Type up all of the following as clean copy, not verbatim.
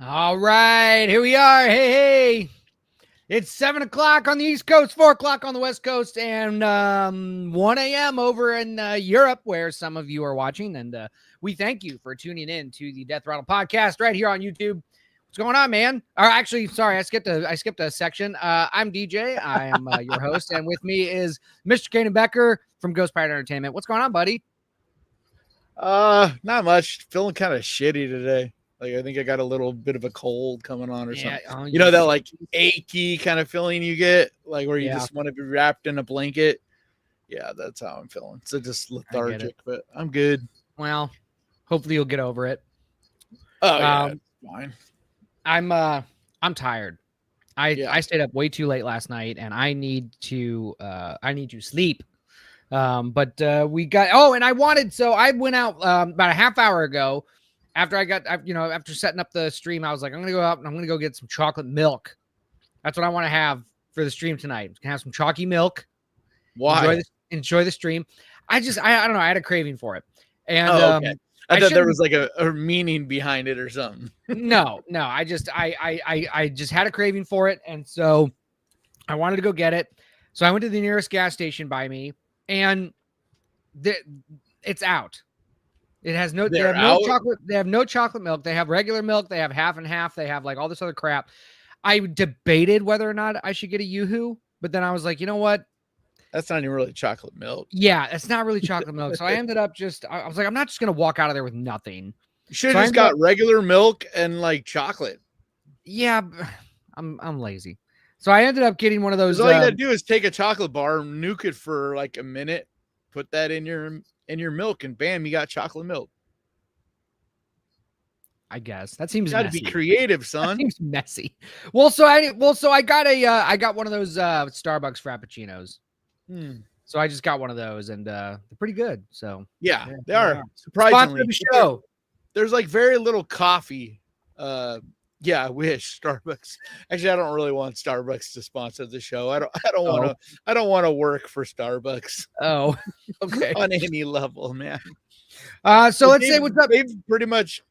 All right, here we are. Hey. It's 7 o'clock on the East Coast, 4 o'clock on the West Coast, and 1 a.m. over in Europe, where some of you are watching. And we thank you for tuning in to the Death Rattle Podcast right here on YouTube. What's going on, man? Or actually, sorry, I skipped a section. I'm DJ. I am your host, and with me is Mr. Kanan Becker from Ghost Pirate Entertainment. What's going on, buddy? Not much. Feeling kind of shitty today. Like, I think I got a little bit of a cold coming on or something. You know, that like achy kind of feeling you get, like where you just want to be wrapped in a blanket. Yeah, that's how I'm feeling. So just lethargic, but I'm good. Well, hopefully you'll get over it. Oh, yeah, fine. I'm tired. I stayed up way too late last night, and I need to sleep. But we got, and I went out about a half hour ago. After setting up the stream, I was like, I'm going to go out and I'm going to go get some chocolate milk. That's what I want to have for the stream tonight. I'm going to have some chalky milk. Why? Enjoy the stream. I don't know. I had a craving for it. And okay. I thought there was like a meaning behind it or something. No. I just had a craving for it. And so I wanted to go get it. So I went to the nearest gas station by me, and it's out. They have no chocolate. They have no chocolate milk. They have regular milk. They have half and half. They have like all this other crap. I debated whether or not I should get a Yoo-hoo, but then I was like, you know what? That's not even really chocolate milk. Yeah, it's not really chocolate milk. So I ended up I was like, I'm not just going to walk out of there with nothing. You should have just got regular milk and like chocolate. Yeah, I'm lazy. So I ended up getting one of those. All you got to do is take a chocolate bar, nuke it for like a minute, put that in your milk, and bam, you got chocolate milk. I guess that seems got to be creative, son. That seems messy. So I got one of those Starbucks Frappuccinos. So I just got one of those, and they're pretty good. So yeah, they are surprisingly. The show. There's like very little coffee. Yeah, I wish Starbucks. Actually, I don't really want Starbucks to sponsor the show. I don't want to work for Starbucks. Oh, okay. On any level, man. So let's say what's up. They've pretty much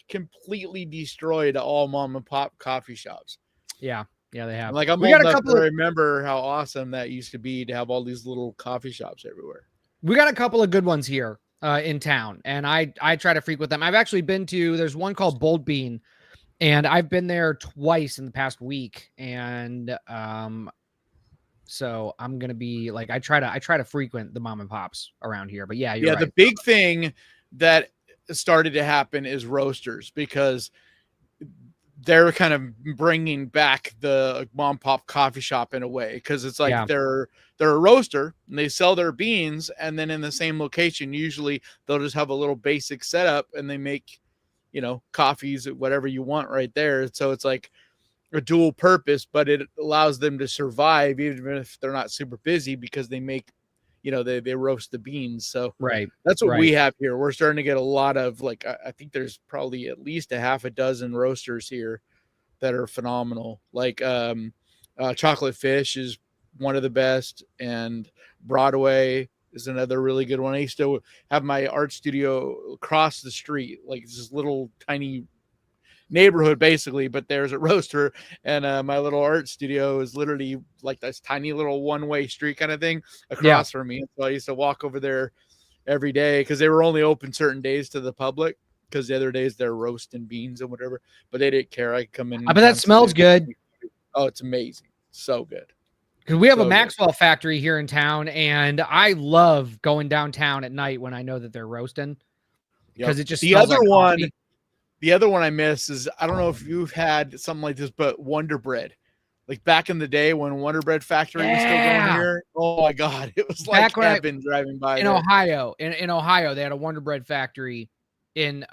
completely destroyed all mom and pop coffee shops. Yeah, they have. Like, I'm old enough to remember how awesome that used to be to have all these little coffee shops everywhere. We got a couple of good ones here in town, and I try to frequent them. I've actually been to. There's one called Bold Bean, and I've been there twice in the past week, and so I'm gonna be like, I try to frequent the mom and pops around here. But yeah, you're right. The big thing that started to happen is roasters, because they're kind of bringing back the mom pop coffee shop in a way, because it's like they're a roaster and they sell their beans, and then in the same location usually they'll just have a little basic setup and they make coffees, whatever you want right there. So it's like a dual purpose, but it allows them to survive even if they're not super busy, because they make they roast the beans. So that's what we have here. We're starting to get a lot of, like, I think there's probably at least a half a dozen roasters here that are phenomenal. Like Chocolate Fish is one of the best, and Broadway is another really good one. I used to have my art studio across the street, like this little tiny neighborhood basically, but there's a roaster, and my little art studio is literally like this tiny little one-way street kind of thing across from me. So I used to walk over there every day, because they were only open certain days to the public, because the other days they're roasting beans and whatever, but they didn't care. I could come in. I bet that smells good. Oh, it's amazing. So good. Because we have a Maxwell factory here in town, and I love going downtown at night when I know that they're roasting, because it just smells like coffee. The other one I miss is, I don't know if you've had something like this, but Wonder Bread. Like back in the day when Wonder Bread factory was still going here. Oh my God. It was like heaven driving by. In Ohio. In Ohio, they had a Wonder Bread factory in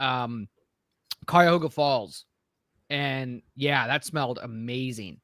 Cuyahoga Falls. And yeah, that smelled amazing.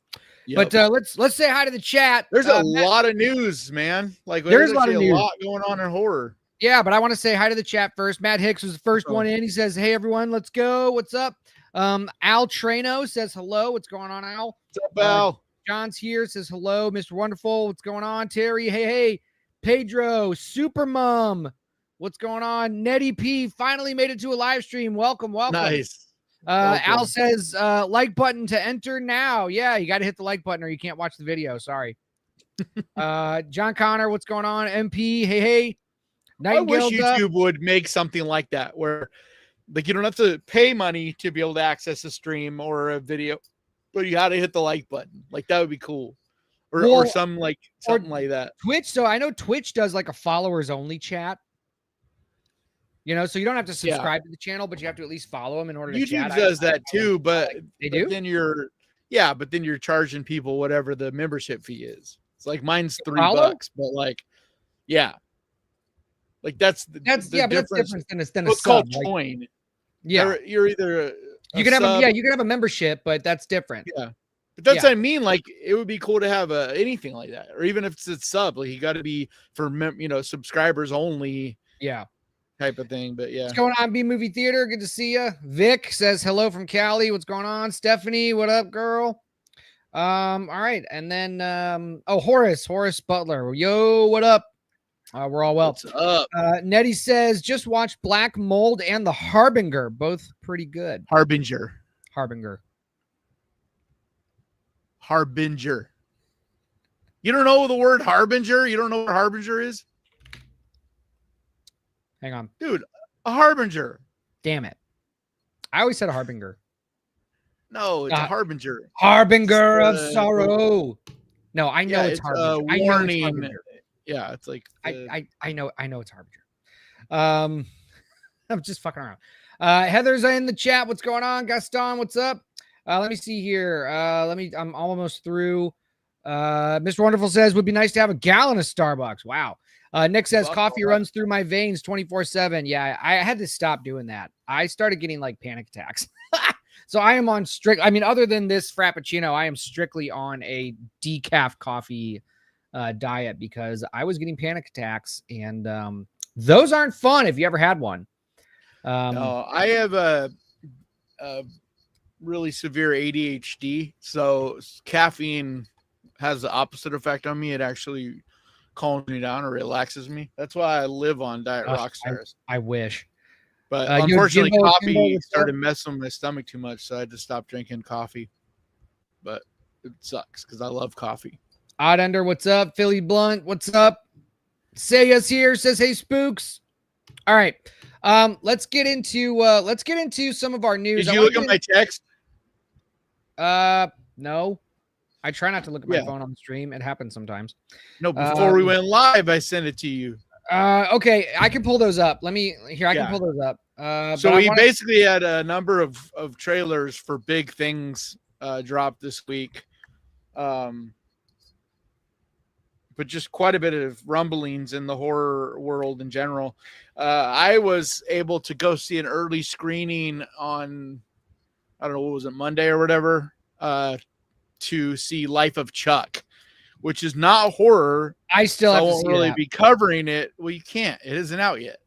Yep. But let's say hi to the chat. There's a lot of news, man. Like there's a lot going on in horror. Yeah, but I want to say hi to the chat first. Matt Hicks was the first one in. He says, hey, everyone, let's go. What's up? Al Trano says hello. What's going on, Al? What's up, Al? John's here, says hello. Mr. Wonderful, what's going on? Terry, hey. Pedro, Super Mom, what's going on? Nettie P finally made it to a live stream. Welcome. Nice. Al says, like button to enter now. Yeah, you got to hit the like button or you can't watch the video. Sorry. John Connor, what's going on? MP, hey. I wish YouTube would make something like that where like you don't have to pay money to be able to access a stream or a video, but you got to hit the like button. Like that would be cool. Or something like that. Twitch. So I know Twitch does like a followers only chat. You know, so you don't have to subscribe to the channel, but you have to at least follow them in order to chat. YouTube does that too, but they do. Then you're charging people whatever the membership fee is. It's like mine's $3, but like, yeah, like that's difference. That's different than a sub. It's called join. Yeah, you're either you can have a membership, but that's different. Yeah, but that's what I mean. Like it would be cool to have anything like that, or even if it's a sub, like you got to be for subscribers only. Yeah. Type of thing, but yeah. What's going on, B Movie Theater? Good to see you. Vic says hello from Cali. What's going on? Stephanie, what up, girl? All right, and then Horace Butler. Yo, what up? We're all well. What's up? Nettie says just watch Black Mold and The Harbinger, both pretty good. Harbinger. You don't know the word harbinger? You don't know what harbinger is? Hang on. Dude, a harbinger. Damn it. I always said a harbinger. No, it's a harbinger. Harbinger of sorrow. No, I know it's harbinger. I know it's harbinger. Yeah, it's like I know it's harbinger. I'm just fucking around. Heather's in the chat. What's going on? Gaston, what's up? Let me see here. I'm almost through. Mr. Wonderful says would be nice to have a gallon of Starbucks. Wow. Nick says coffee runs through my veins 24/7. Yeah, I had to stop doing that. I started getting like panic attacks. So I am on other than this Frappuccino, I am strictly on a decaf coffee diet because I was getting panic attacks and those aren't fun if you ever had one. No, I have a really severe ADHD. So caffeine has the opposite effect on me. It actually calms me down or relaxes me. That's why I live on Diet Rockstars. I wish. But unfortunately, coffee started messing with my stomach too much, so I had to stop drinking coffee. But it sucks because I love coffee. Odd Under, what's up? Philly Blunt, what's up? Sayas here says, hey, spooks. All right. Let's get into some of our news. Did you look at my text? No. I try not to look at my phone on the stream. It happens sometimes. No, before we went live, I sent it to you. Okay, I can pull those up. I can pull those up. So we basically had a number of trailers for big things dropped this week. But just quite a bit of rumblings in the horror world in general. I was able to go see an early screening on, I don't know, what was it, Monday or whatever, to see Life of Chuck, which is not horror. I still have to see really be covering it. Well, you can't. It isn't out yet.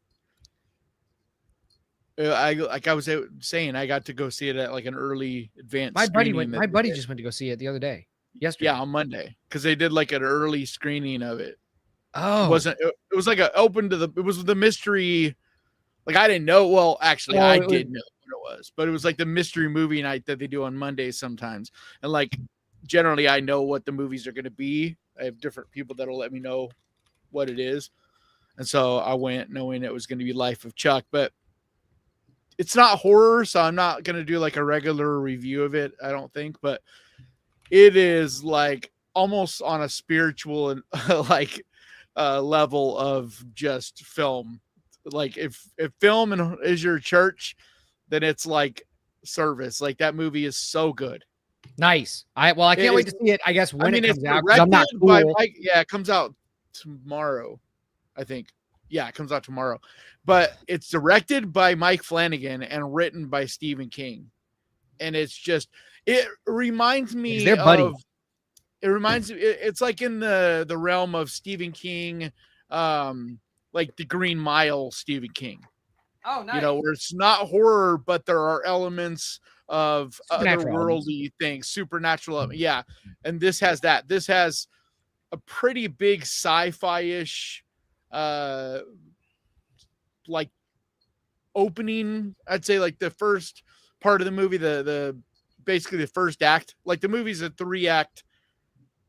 I was saying, I got to go see it at like an early advanced. My buddy just went to go see it the other day. Yesterday. Yeah, on Monday, because they did like an early screening of it. Oh, it was like it was the mystery. Like I didn't know. Well, actually, I did know what it was, but it was like the mystery movie night that they do on Mondays sometimes. And like generally, I know what the movies are going to be. I have different people that'll let me know what it is, and so I went knowing it was going to be Life of Chuck, but it's not horror, so I'm not going to do like a regular review of it. I don't think, but it is like almost on a spiritual and level of just film. Like if film is your church, then it's like service. Like that movie is so good. Nice. I can't wait to see it. I guess when it comes out. I'm not cool. It comes out tomorrow, I think. Yeah, it comes out tomorrow. But it's directed by Mike Flanagan and written by Stephen King. And it's just it reminds me of it's like in the realm of Stephen King, like the Green Mile Stephen King. Oh, nice. You know, where it's not horror, but there are elements of otherworldly things, supernatural. Yeah. And this has that. This has a pretty big sci-fi-ish like opening. I'd say like the first part of the movie, the basically the first act. Like the movie's a 3-act.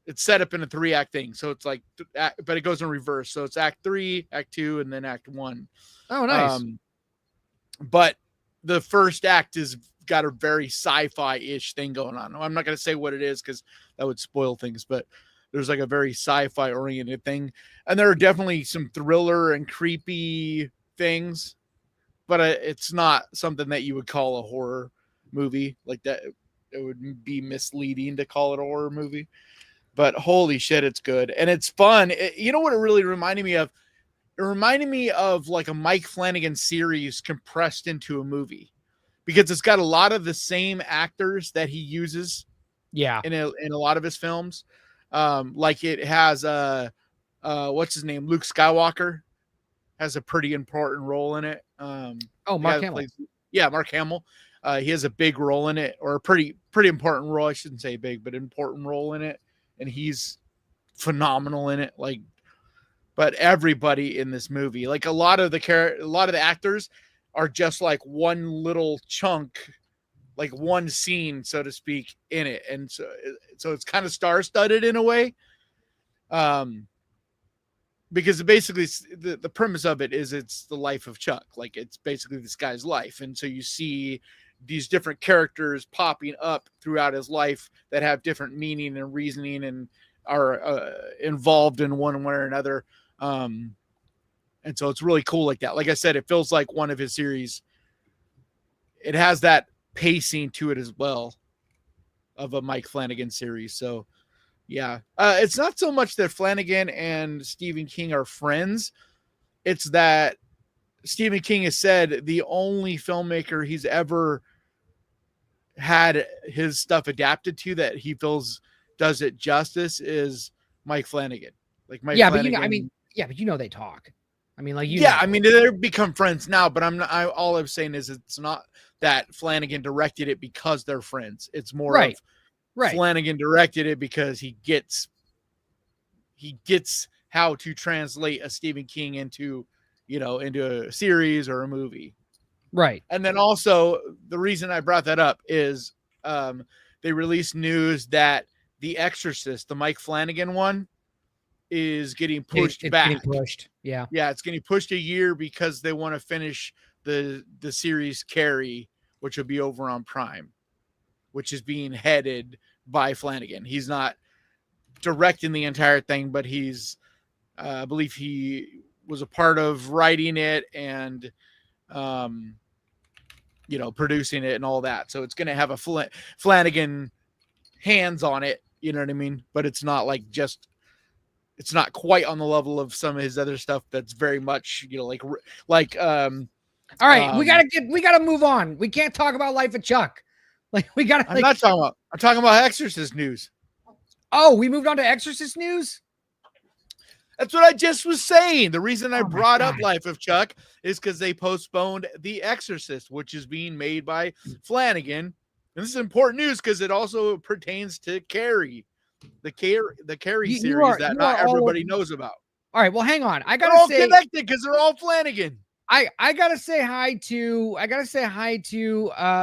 It's set up in a 3-act thing, so it's like, but it goes in reverse. So it's Act 3, Act 2, and then Act 1. Oh, nice. But the first act is got a very sci-fi-ish thing going on. I'm not going to say what it is because that would spoil things, but there's like a very sci-fi oriented thing, and there are definitely some thriller and creepy things, but it's not something that you would call a horror movie like that. It would be misleading to call it a horror movie. But holy shit, it's good. And it's fun. You know what it really reminded me of? It reminded me of like a Mike Flanagan series compressed into a movie, because it's got a lot of the same actors that he uses in a lot of his films. Like it has what's his name? Luke Skywalker has a pretty important role in it. Mark Hamill. Mark Hamill. He has a big role in it, or a pretty important role. I shouldn't say big, but important role in it. And he's phenomenal in it. Like, but everybody in this movie, like a lot of the actors are just like one little chunk, like one scene, so to speak, in it. And so it's kind of star-studded in a way. Because basically the premise of it is it's the life of Chuck. Like it's basically this guy's life. And so you see these different characters popping up throughout his life that have different meaning and reasoning and are involved in one way or another. And so it's really cool like that. Like I said, it feels like one of his series. It has that pacing to it as well of a Mike Flanagan series. So yeah, it's not so much that Flanagan and Stephen King are friends. It's that Stephen King has said the only filmmaker he's ever had his stuff adapted to that he feels does it justice is Mike Flanagan. Like Mike Flanagan. But you know they talk. I mean, like I mean they've become friends now, but all I'm saying is it's not that Flanagan directed it because they're friends. It's more of Flanagan directed it because he gets how to translate a Stephen King into a series or a movie. Right. And then also the reason I brought that up is they released news that The Exorcist, the Mike Flanagan one, is getting pushed back. Getting pushed. Yeah. Yeah, it's getting pushed a year because they want to finish the series Carrie, which will be over on Prime, which is being headed by Flanagan. He's not directing the entire thing, but he's I believe he was a part of writing it and producing it and all that. So it's going to have a Flanagan hands on it, you know what I mean? But it's not like it's not quite on the level of some of his other stuff that's very much, all right, we gotta move on. We can't talk about Life of Chuck. Like we gotta. I'm talking about Exorcist news. Oh, we moved on to Exorcist news? That's what I just was saying. The reason I brought up Life of Chuck is because they postponed The Exorcist, which is being made by Flanagan. And this is important news because it also pertains to Carrie, the Carrie series that not everybody knows about. All right, well, hang on. They're all connected because they're all Flanagan. I gotta say hi to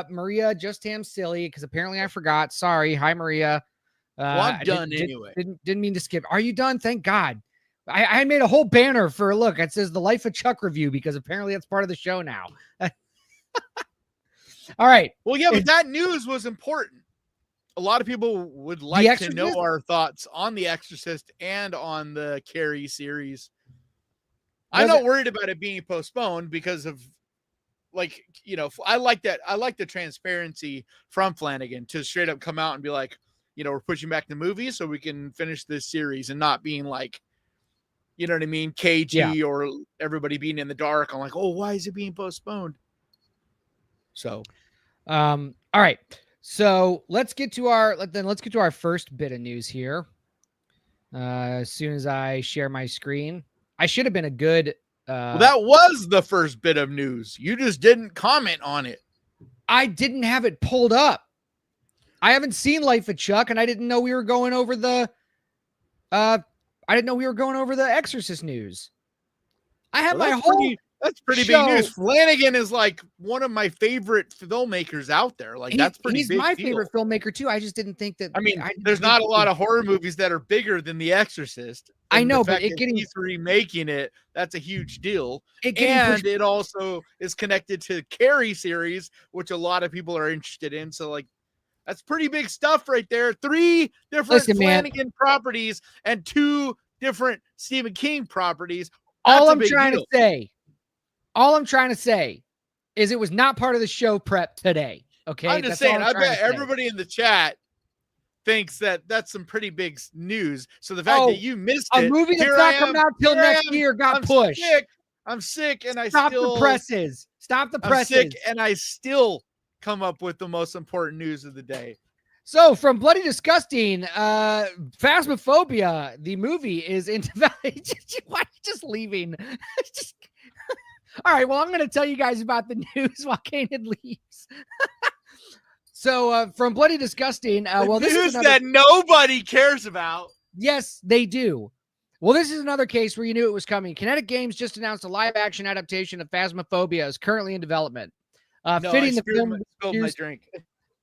Maria Just Damn Silly, because apparently I forgot. Sorry. Hi, Maria. Well, I'm done anyway. Didn't mean to skip. Are you done? Thank God. I made a whole banner for a look. It says the Life of Chuck review because apparently that's part of the show now. All right. Well, yeah, but that news was important. A lot of people would like to know our thoughts on The Exorcist and on the Carrie series. I'm not worried about it being postponed because of, I like that. I like the transparency from Flanagan to straight up come out and be like, we're pushing back the movie so we can finish this series, and not being like, you know what I mean, cagey or everybody being in the dark. I'm like, oh, why is it being postponed? So, all right. So let's get to our first bit of news here. As soon as I share my screen, I should have been a good. Well, that was the first bit of news. You just didn't comment on it. I didn't have it pulled up. I haven't seen Life of Chuck, and I didn't know we were going over the. I didn't know we were going over the Exorcist news. I have That's pretty big news. Flanigan is like one of my favorite filmmakers out there. Like that's pretty big. He's my favorite filmmaker too. I just didn't think that. I mean, there's not a lot of horror movies that are bigger than The Exorcist. I know, but he's remaking it, that's a huge deal. And it also is connected to Carrie series, which a lot of people are interested in. So like, that's pretty big stuff right there. 3 different Flanigan properties and 2 different Stephen King properties. All I'm trying to say is it was not part of the show prep today. Okay. I'm just saying, I bet everybody in the chat thinks that that's some pretty big news. So the fact that you missed a movie that's not coming out till next year got pushed. I'm sick and Stop the presses. I'm sick and I still come up with the most important news of the day. So from Bloody Disgusting, Phasmophobia, the movie is into why are you just leaving? All right, well, I'm going to tell you guys about the news while Kanan leaves. So from Bloody Disgusting, this is that nobody cares about. Yes, they do. Well, this is another case where you knew it was coming. Kinetic Games just announced a live-action adaptation of Phasmophobia is currently in development. Fitting the film my drink.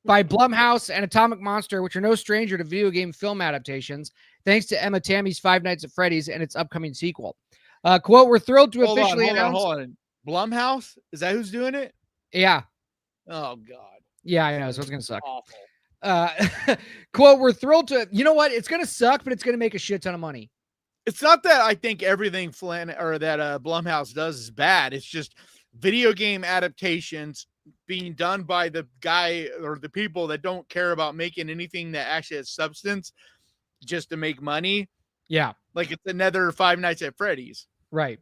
By Blumhouse and Atomic Monster, which are no stranger to video game film adaptations, thanks to Emma Tammy's Five Nights at Freddy's and its upcoming sequel. Quote, we're thrilled to officially announce... Hold on. Blumhouse? Is that who's doing it? Yeah. Oh, God. Yeah, I know. So it's going to suck. Awful. Quote, we're thrilled to... You know what? It's going to suck, but it's going to make a shit ton of money. It's not that I think everything Blumhouse does is bad. It's just video game adaptations being done by the guy or the people that don't care about making anything that actually has substance just to make money. Yeah. Like it's another Five Nights at Freddy's. Right.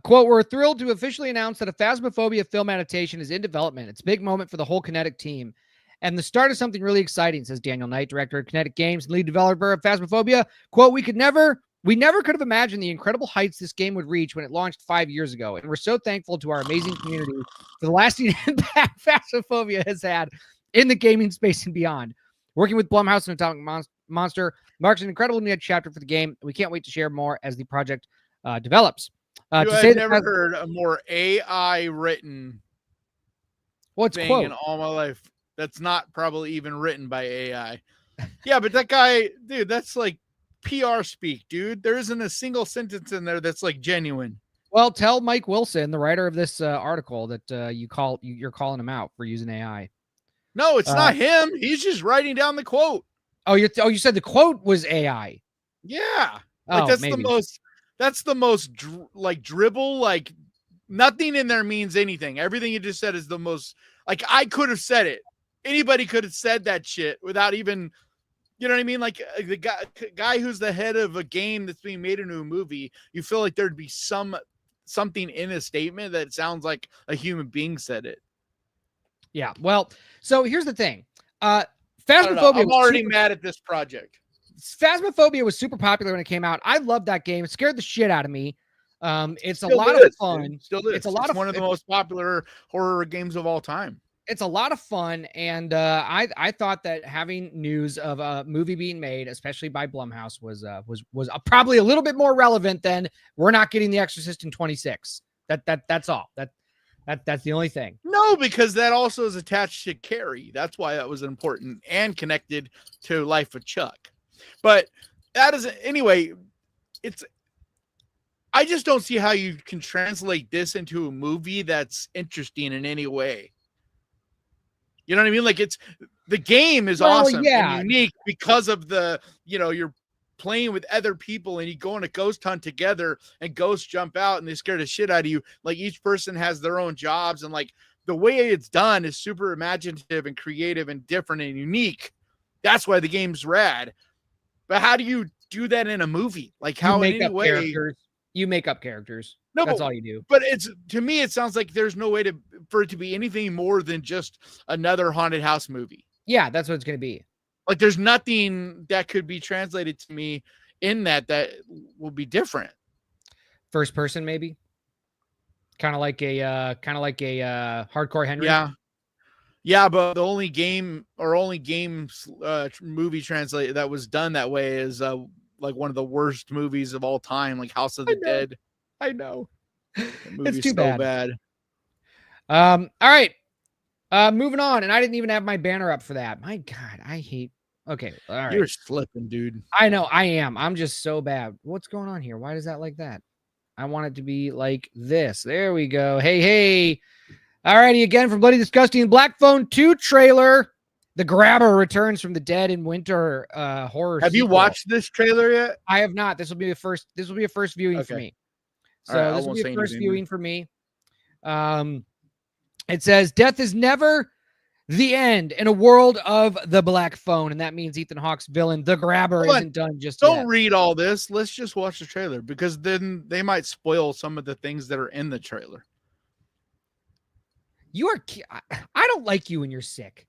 Quote, we're thrilled to officially announce that a Phasmophobia film adaptation is in development. It's a big moment for the whole Kinetic team and the start of something really exciting, says Daniel Knight, director of Kinetic Games and lead developer of Phasmophobia. Quote, we never could have imagined the incredible heights this game would reach when it launched 5 years ago. And we're so thankful to our amazing community for the lasting impact Phasmophobia has had in the gaming space and beyond. Working with Blumhouse and Atomic Monster marks an incredible new chapter for the game. We can't wait to share more as the project develops. I've never heard a more AI written thing in all my life. That's not probably even written by AI. Yeah, but that guy, dude, that's like PR speak, dude. There isn't a single sentence in there that's like genuine. Well, tell Mike Wilson, the writer of this article, that you're calling him out for using AI. No, it's not him. He's just writing down the quote. You said the quote was AI. Yeah, like that's the most dribble. Like nothing in there means anything. Everything you just said is the most. Like I could have said it. Anybody could have said that shit without even. You know what I mean? Like the guy who's the head of a game that's being made into a movie, you feel like there'd be something in a statement that sounds like a human being said it. Yeah. Well, so here's the thing. Phasmophobia. I'm already mad at this project. Phasmophobia was super popular when it came out. I loved that game. It scared the shit out of me. It's a lot of fun. Still is. It's one of the most popular horror games of all time. It's a lot of fun, and I thought that having news of a movie being made, especially by Blumhouse, was probably a little bit more relevant than we're not getting The Exorcist in 26. That's all. That's the only thing. No, because that also is attached to Carrie. That's why that was important and connected to Life of Chuck. But that is anyway. I just don't see how you can translate this into a movie that's interesting in any way. You know what I mean? Like the game is awesome and unique because of you're playing with other people and you go on a ghost hunt together and ghosts jump out and they scare the shit out of you. Like each person has their own jobs and like the way it's done is super imaginative and creative and different and unique. That's why the game's rad. But how do you do that in a movie? Like how in any way characters. You make up characters. No, that's all you do. But to me, it sounds like there's no way for it to be anything more than just another haunted house movie. Yeah, that's what it's going to be. Like there's nothing that could be translated to me in that will be different. First person, maybe. Kind of like a Hardcore Henry. Yeah, but the only games movie translated that was done that way is like one of the worst movies of all time, like House of the Dead. I know. That movie's It's too so bad. bad. All right. Moving on, and I didn't even have my banner up for that. My God, I hate. Okay, all right. You're slipping, dude. I know I am. I'm just so bad. What's going on here? Why is that like that? I want it to be like this. There we go. Hey. All righty, again from Bloody Disgusting Black Phone 2 trailer. The Grabber returns from the dead in winter horror. Have you watched this trailer yet? I have not. This will be a first viewing for me. So right, this will be a first viewing for me. It says death is never the end in a world of the Black Phone, and that means Ethan Hawke's villain, the Grabber, isn't done just yet. Don't read all this. Let's just watch the trailer, because then they might spoil some of the things that are in the trailer. I don't like you when you're sick.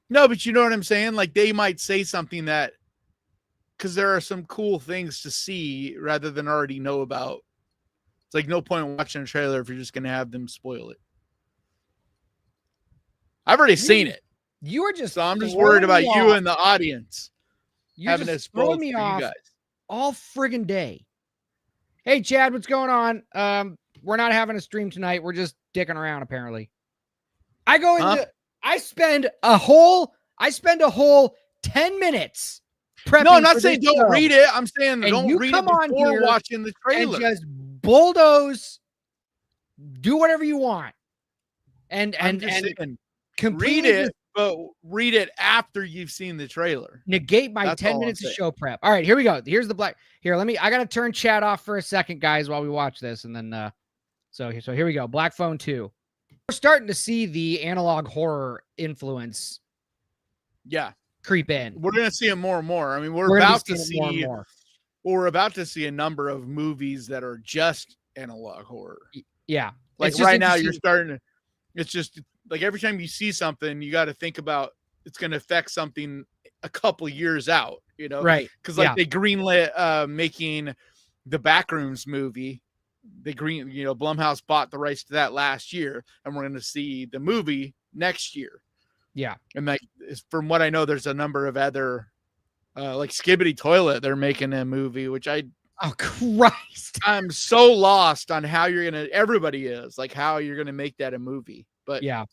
No, but you know what I'm saying? Like, they might say something that, because there are some cool things to see rather than already know about. It's like no point in watching a trailer if you're just going to have them spoil it. I've already seen it. You are just. So I'm just worried about you and the audience. You're having just throwing me off all friggin' day. Hey, Chad, what's going on? We're not having a stream tonight. We're just dicking around, apparently. I spend a whole 10 minutes prepping. No, I'm not saying don't read it. I'm saying don't read it before watching the trailer. And just bulldoze, do whatever you want. And read it, but read it after you've seen the trailer. Negate my 10 minutes of show prep. All right, here we go. Here's the black. Here, I got to turn chat off for a second, guys, while we watch this. And then, so here we go. Black Phone 2. We're starting to see the analog horror influence. Yeah. Creep in. We're going to see it more and more. I mean, we're about to see more. We're about to see a number of movies that are just analog horror. Yeah. Like right now you're starting to, it's just like every time you see something, you got to think about it's going to affect something a couple years out, you know? Right. Because like they greenlit making the Backrooms movie. Blumhouse bought the rights to that last year, and we're going to see the movie next year. Yeah. And like, from what I know, there's a number of other like Skibbity Toilet. They're making a movie, which oh Christ, I'm so lost on how everybody is like how you're going to make that a movie. But yeah,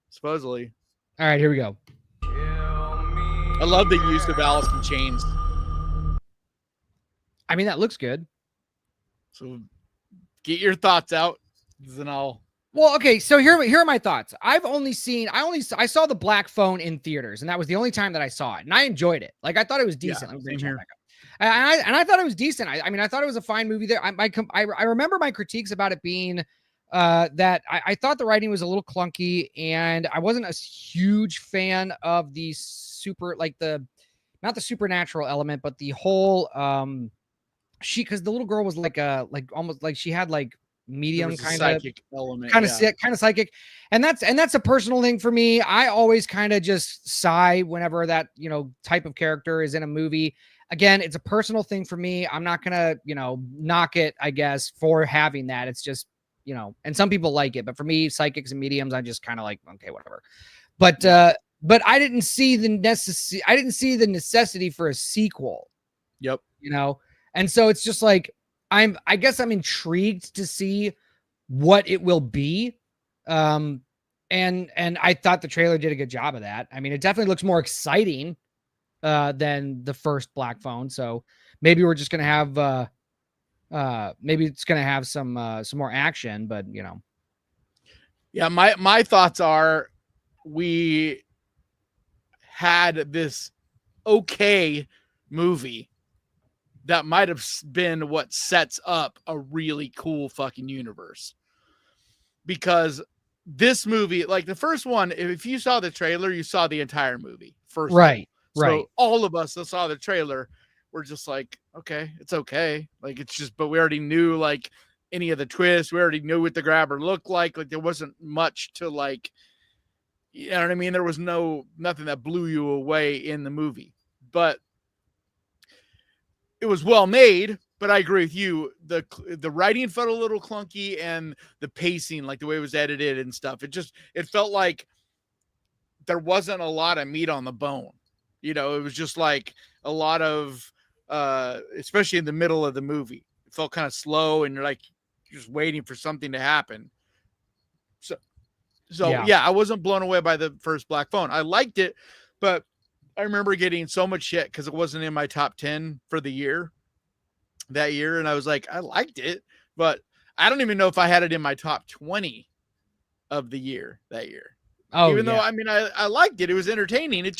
supposedly. All right, here we go. I love the use of Alice in Chains. I mean, that looks good. So get your thoughts out, then I'll. Well, okay, so here are my thoughts. I saw the Black Phone in theaters, and that was the only time that I saw it, and I enjoyed it. Like, I thought it was decent. Yeah, and I thought it was decent. I mean, I thought it was a fine movie. There, I remember my critiques about it being that I thought the writing was a little clunky, and I wasn't a huge fan of the not the supernatural element, but the whole because the little girl was like almost like she had like medium kind of psychic element, kind of psychic, and that's a personal thing for me. I always kind of just sigh whenever that type of character is in a movie. Again, it's a personal thing for me. I'm not gonna knock it, I guess, for having that. It's just and some people like it, but for me, psychics and mediums, I just kind of like, okay, whatever. But I didn't see the necessity for a sequel. Yep. And so it's just like I guess I'm intrigued to see what it will be. And I thought the trailer did a good job of that. I mean, it definitely looks more exciting than the first Black Phone. So maybe we're just gonna have maybe it's gonna have some more action, but Yeah, my thoughts are we had this okay movie that might have been what sets up a really cool fucking universe. Because this movie, like the first one, if you saw the trailer, you saw the entire movie first. Right. So all of us that saw the trailer were just like, okay, it's okay. Like, it's just, but we already knew like any of the twists. We already knew what the Grabber looked like. Like, there wasn't much to like, you know what I mean? There was nothing that blew you away in the movie, but it was well made. But I agree with you. The writing felt a little clunky, and the pacing, like the way it was edited and stuff, it felt like there wasn't a lot of meat on the bone. It was just like a lot of, especially in the middle of the movie, it felt kind of slow, and you're like, just waiting for something to happen. So yeah, I wasn't blown away by the first Black Phone. I liked it, but I remember getting so much shit because it wasn't in my top 10 for the year that year. And I was like, I liked it, but I don't even know if I had it in my top 20 of the year that year. Oh, even though, I mean, I liked it. It was entertaining. It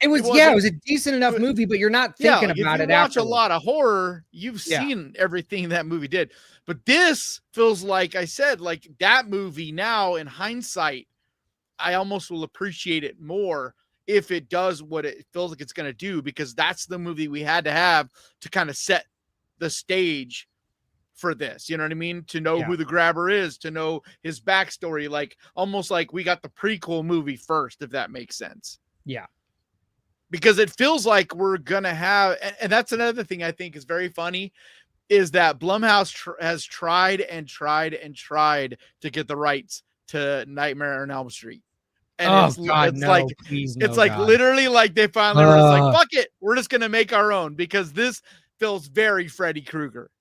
was a decent enough movie, but you're not thinking about it. If you watch a lot of horror, you've seen everything that movie did. But this feels like I said, like that movie now in hindsight, I almost will appreciate it more if it does what it feels like it's going to do, because that's the movie we had to have to kind of set the stage for this. You know what I mean? To know who the grabber is, to know his backstory, like almost like we got the prequel movie first, if that makes sense. Yeah. Because it feels like we're going to have, and that's another thing I think is very funny, is that Blumhouse has tried to get the rights to Nightmare on Elm Street. And it's like literally like they finally were just like, fuck it, we're just going to make our own, because this feels very Freddy Krueger.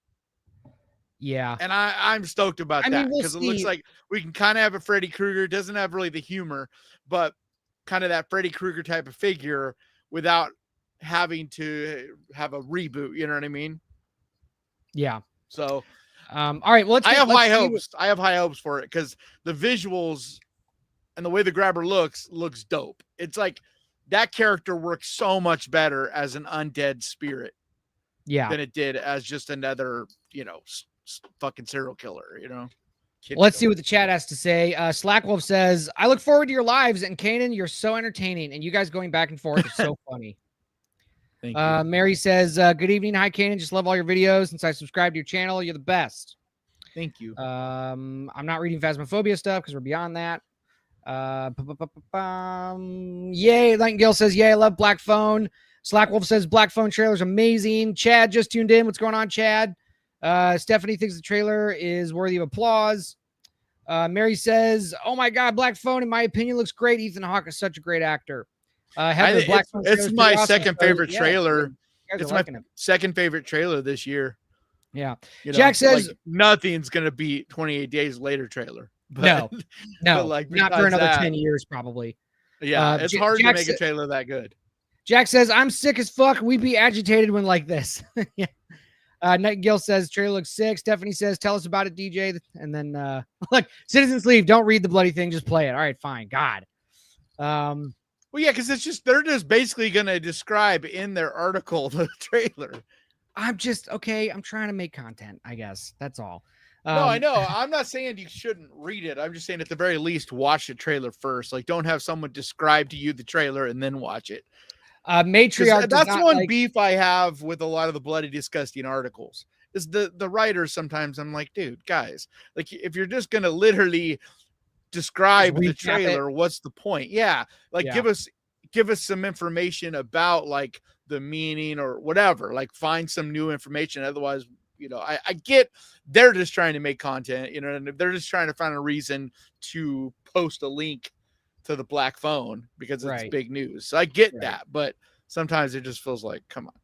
Yeah. And I'm stoked about that, because it looks like we can kind of have a Freddy Krueger. It doesn't have really the humor, but kind of that Freddy Krueger type of figure without having to have a reboot. You know what I mean? Yeah. So, all right. Well, I have high hopes. I have high hopes for it, because the visuals and the way the grabber looks dope. It's like that character works so much better as an undead spirit than it did as just another, fucking serial killer, Let's see what the chat has to say. Slackwolf says, I look forward to your lives, and Kanan, you're so entertaining, and you guys going back and forth is so funny. Thank you. Mary says, good evening. Hi, Kanan. Just love all your videos. Since I subscribed to your channel, you're the best. Thank you. I'm not reading Phasmophobia stuff because we're beyond that. Yay. Nightingale says, yay, I love Black Phone. Slackwolf says, Black Phone trailer's amazing. Chad just tuned in. What's going on, Chad? Stephanie thinks the trailer is worthy of applause. Mary says, oh my God, Black Phone, in my opinion, looks great. Ethan Hawke is such a great actor. It's my second favorite trailer. It's my second favorite trailer this year. Yeah. Jack says, like, nothing's going to beat 28 Days Later trailer. But, no, but like, not for another 10 years, probably. Yeah. It's hard to make a trailer that good. Jack says, I'm sick as fuck. We'd be agitated when like this. Yeah. Nightingale says, trailer looks sick. Stephanie says, tell us about it, DJ. And then, look, Citizens Leave. Don't read the bloody thing. Just play it. All right, fine. God. Well, yeah, because they're just basically going to describe in their article the trailer. I'm trying to make content, I guess. That's all. No, I know. I'm not saying you shouldn't read it. I'm just saying at the very least, watch the trailer first. Like, don't have someone describe to you the trailer and then watch it. Matriarch. That's one beef I have with a lot of the bloody disgusting articles is the writers. Sometimes I'm like, dude, guys, like if you're just going to literally describe the trailer, what's the point? Yeah. Like give us some information about like the meaning or whatever, like find some new information. Otherwise, I get they're just trying to make content, and they're just trying to find a reason to post a link to the Black Phone because it's big news. So I get that, but sometimes it just feels like, come on,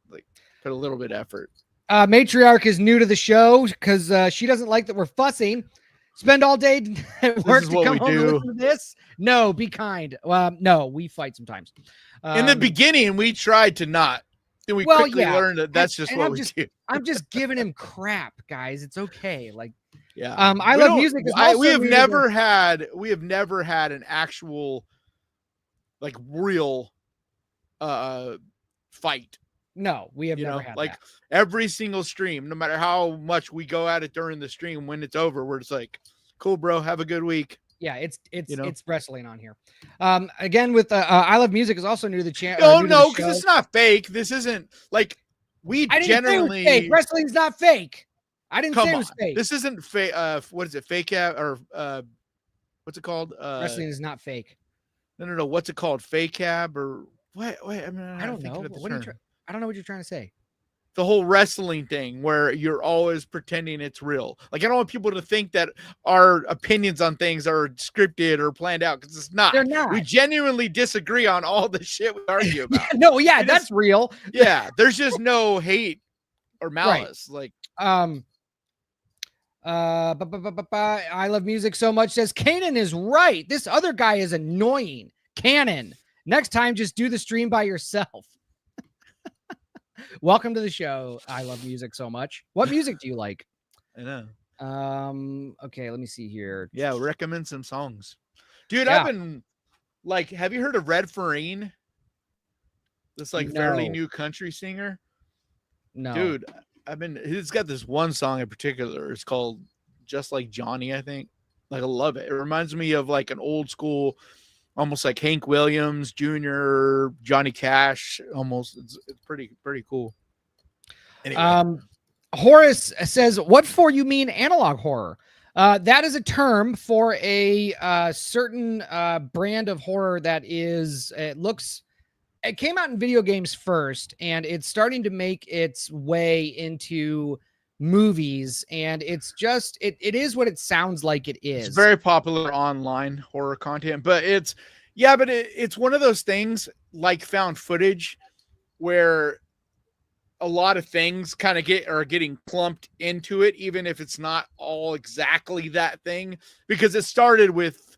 like put a little bit of effort. Matriarch is new to the show because she doesn't like that we're fussing. Spend all day at work to come home and listen to this. No, be kind. No, we fight sometimes. In the beginning, we tried to not. Then we quickly learned that that's just what we do. I'm just giving him crap, guys. It's okay. Like, yeah. I love music. We have never had an actual, like, real, fight. No, we have never had like that. Every single stream, no matter how much we go at it during the stream, when it's over, we're just like, cool, bro. Have a good week. Yeah, it's wrestling on here. Again, with I Love Music is also new to the channel. Oh no, because it's not fake. This isn't like I didn't say fake. Wrestling's not fake. I didn't say it was fake. This isn't fake. What is it? Fake cab or what's it called? Wrestling is not fake. No. What's it called? Fake cab or what? Wait, I mean, I don't know. I don't know what you're trying to say. The whole wrestling thing where you're always pretending it's real. Like, I don't want people to think that our opinions on things are scripted or planned out, because it's not. They're not. We genuinely disagree on all the shit we argue about. That's real. Yeah, there's just no hate or malice. Like, I love music so much, says Kanan is right. This other guy is annoying. Canon. Next time, just do the stream by yourself. Welcome to the show. I love music so much. What music do you like? I know. Okay, let me see here. Yeah, recommend some songs. Dude, I've been like, have you heard of Red Farine? This like fairly new country singer? No. Dude, he's got this one song in particular. It's called Just Like Johnny, I think. Like, I love it. It reminds me of like an old school, almost like Hank Williams Jr., Johnny Cash, almost. It's pretty cool. Anyway. Horace says, what for you mean analog horror? That is a term for a certain brand of horror that is, it came out in video games first, and it's starting to make its way into movies, and it's just, it is what it sounds like it is. It's very popular online horror content, but it's one of those things like found footage where a lot of things kind of are getting clumped into it, even if it's not all exactly that thing, because it started with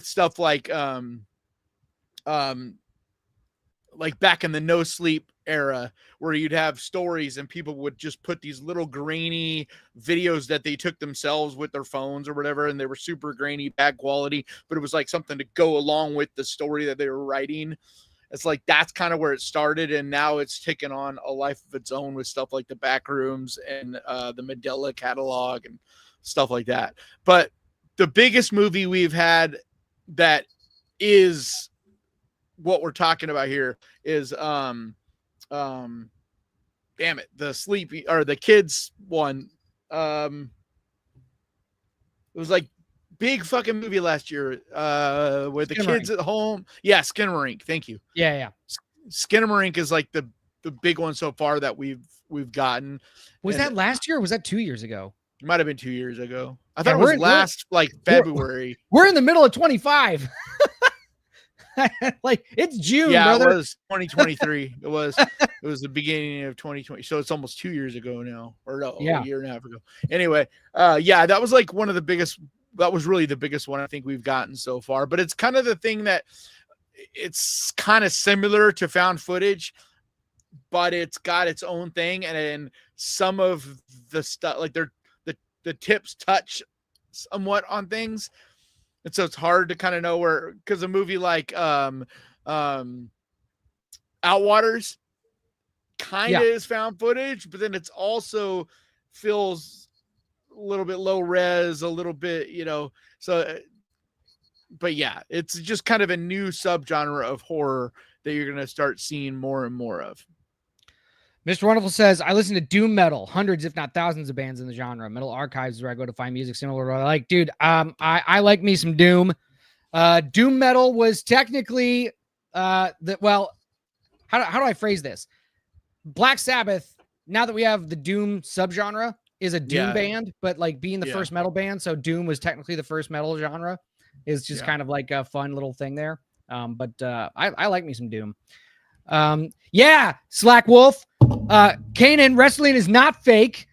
stuff like back in the no sleep era, where you'd have stories and people would just put these little grainy videos that they took themselves with their phones or whatever, and they were super grainy, bad quality, but it was like something to go along with the story that they were writing. It's like, that's kind of where it started, and now it's taken on a life of its own with stuff like the Backrooms and the Medela catalog and stuff like that. But the biggest movie we've had that is what we're talking about here is damn it, the kids one. It was like big fucking movie last year where the kids at home. Yeah, Skinamarink. Thank you. Yeah. Skinamarink is like the big one so far that we've gotten. Was that last year or was that 2 years ago? It might have been 2 years ago. I thought it was February. We're in the middle of 25. Like, it's June, brother. It was 2023. It was the beginning of 2020. So it's almost 2 years ago now, or a year and a half ago. Anyway, that was like one of the biggest. That was really the biggest one I think we've gotten so far. But it's kind of the thing that it's kind of similar to found footage, but it's got its own thing. And then some of the stuff, like the tips touch somewhat on things. And so it's hard to kind of know where, because a movie like Outwaters kind of is found footage, but then it's also feels a little bit low res, a little bit, but yeah, it's just kind of a new subgenre of horror that you're going to start seeing more and more of. Mr. Wonderful says, I listen to doom metal, hundreds, if not thousands of bands in the genre. Metal Archives is where I go to find music similar to what I like. Dude, I like me some doom. Doom metal was technically, how do I phrase this? Black Sabbath, now that we have the doom subgenre, is a doom band, but like being the first metal band, so doom was technically the first metal genre, is just kind of like a fun little thing there. But I like me some doom. Slack Wolf. Kanan, wrestling is not fake.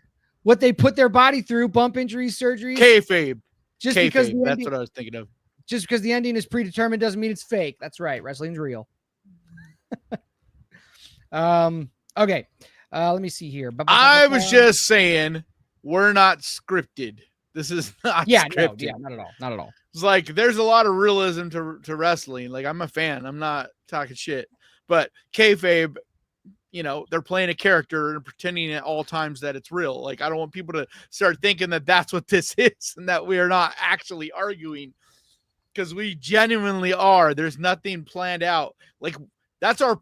What they put their body through, bump injuries, surgeries. Kayfabe. Just because that's what I was thinking of. Just because the ending is predetermined doesn't mean it's fake. That's right. Wrestling's real. Okay. Let me see here. I was just saying, we're not scripted. This is not scripted. No, not at all. Not at all. It's like, there's a lot of realism to wrestling. Like, I'm a fan. I'm not talking shit. But kayfabe, they're playing a character and pretending at all times that it's real. Like, I don't want people to start thinking that that's what this is and that we are not actually arguing, because we genuinely are. There's nothing planned out. Like, that's our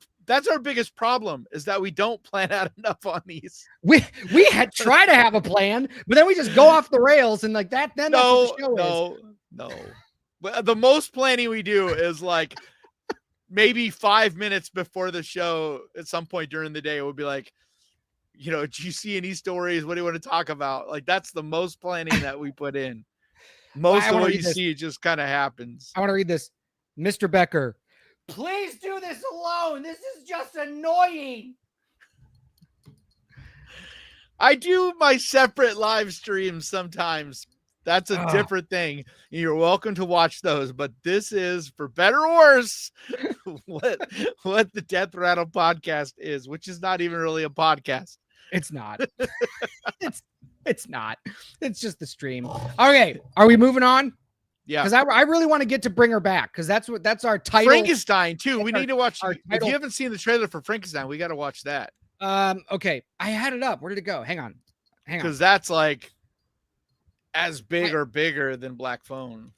biggest problem, is that we don't plan out enough on these. We had try to have a plan, but then we just go off the rails, and like that. Then that's what the show is. No. But the most planning we do is like maybe 5 minutes before the show. At some point during the day, we'll be like, do you see any stories? What do you want to talk about? Like, that's the most planning that we put in. Most of what you see just kind of happens. I want to read this. Mr. Becker, please do this alone. This is just annoying. I do my separate live streams sometimes. That's a different thing. You're welcome to watch those, but this is, for better or worse, what the Death Rattle Podcast is, which is not even really a podcast. It's not. it's not. It's just the stream. Okay, are we moving on? Yeah, because I really want to get to Bring Her Back, because that's our title. Frankenstein too. We need to watch. If you haven't seen the trailer for Frankenstein, we got to watch that. Okay, I had it up. Where did it go? Hang on. Because that's like as big or bigger than Black Phone.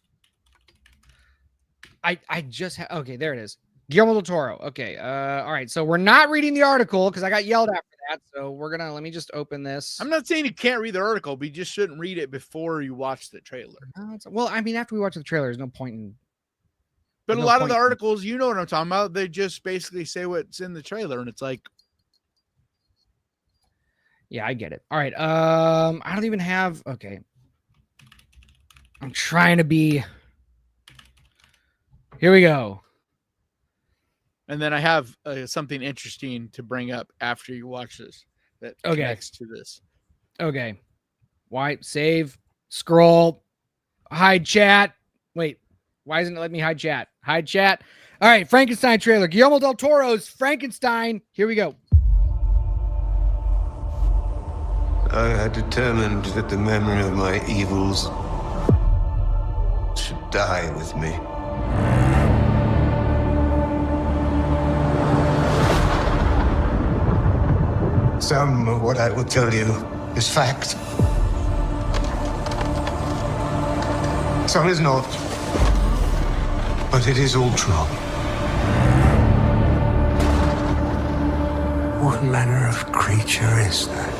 I just okay, there it is. Guillermo del Toro. Okay. All right. So we're not reading the article because I got yelled at for that. So let me just open this. I'm not saying you can't read the article, but you just shouldn't read it before you watch the trailer. Well, I mean, after we watch the trailer, there's no point in. But a lot of the articles, you know what I'm talking about, they just basically say what's in the trailer, and it's like. Yeah, I get it. All right. I don't even have. Okay. I'm trying to be. Here we go. And then I have something interesting to bring up after you watch this that connects to this. Okay. Why? Save. Scroll. Hide chat. Wait. Why isn't it letting me hide chat? Hide chat. All right. Frankenstein trailer. Guillermo del Toro's Frankenstein. Here we go. I had determined that the memory of my evils should die with me. Some of what I will tell you is fact. Some is not. But it is all true. What manner of creature is that?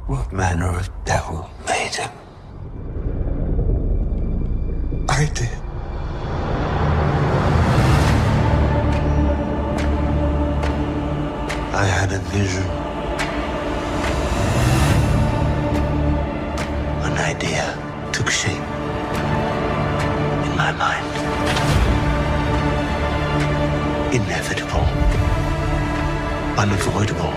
What manner of devil made him? I did. I had a vision. An idea took shape in my mind. Inevitable. Unavoidable.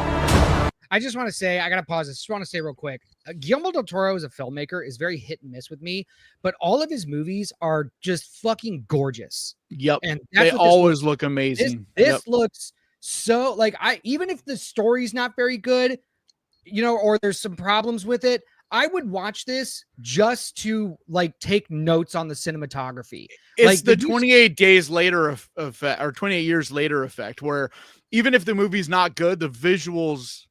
I just want to say, I got to pause this. Just want to say real quick. Guillermo del Toro as a filmmaker is very hit and miss with me, but all of his movies are just fucking gorgeous. Yep. And they always look amazing. This looks so like even if the story's not very good, or there's some problems with it, I would watch this just to like take notes on the cinematography. It's like the 28 days later effect, or 28 years later effect, where even if the movie's not good, the visuals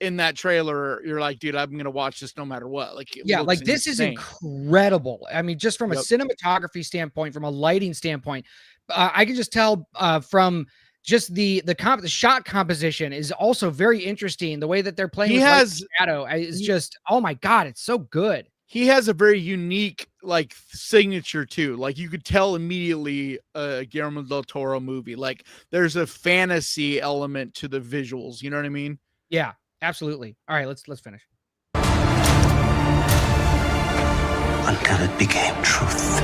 in that trailer, you're like, dude, I'm gonna watch this no matter what. Like, like this is incredible. I mean, just from a cinematography standpoint, from a lighting standpoint, I can just tell from just the shot composition is also very interesting. The way that they're playing with shadow is just, oh my god, it's so good. He has a very unique like signature too. Like you could tell immediately a Guillermo del Toro movie. Like there's a fantasy element to the visuals. You know what I mean? Yeah, absolutely. All right, let's finish. Until it became truth.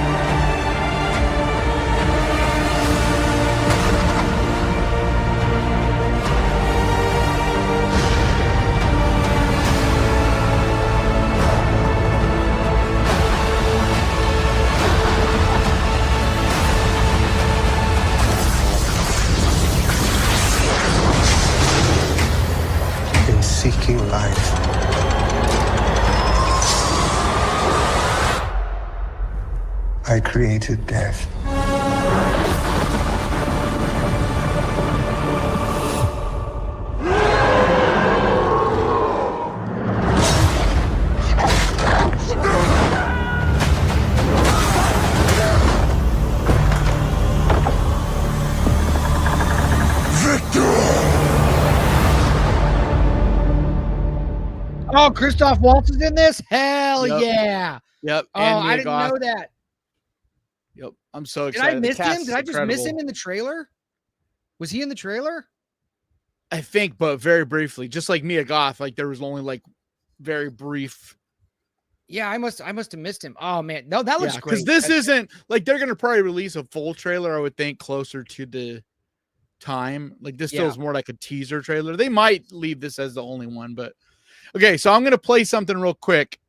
Seeking life, I created death. Oh, Christoph Waltz is in this? Hell yeah. Yep. Oh, I didn't know that. Yep. I'm so excited. Did I miss him? Did I just miss him in the trailer? Was he in the trailer? I think, but very briefly, just like Mia Goth, like there was only like very brief. Yeah, I must have missed him. Oh man. No, that looks great. Because this isn't like they're gonna probably release a full trailer, I would think, closer to time. Like this feels more like a teaser trailer. They might leave this as the only one, but okay. So I'm going to play something real quick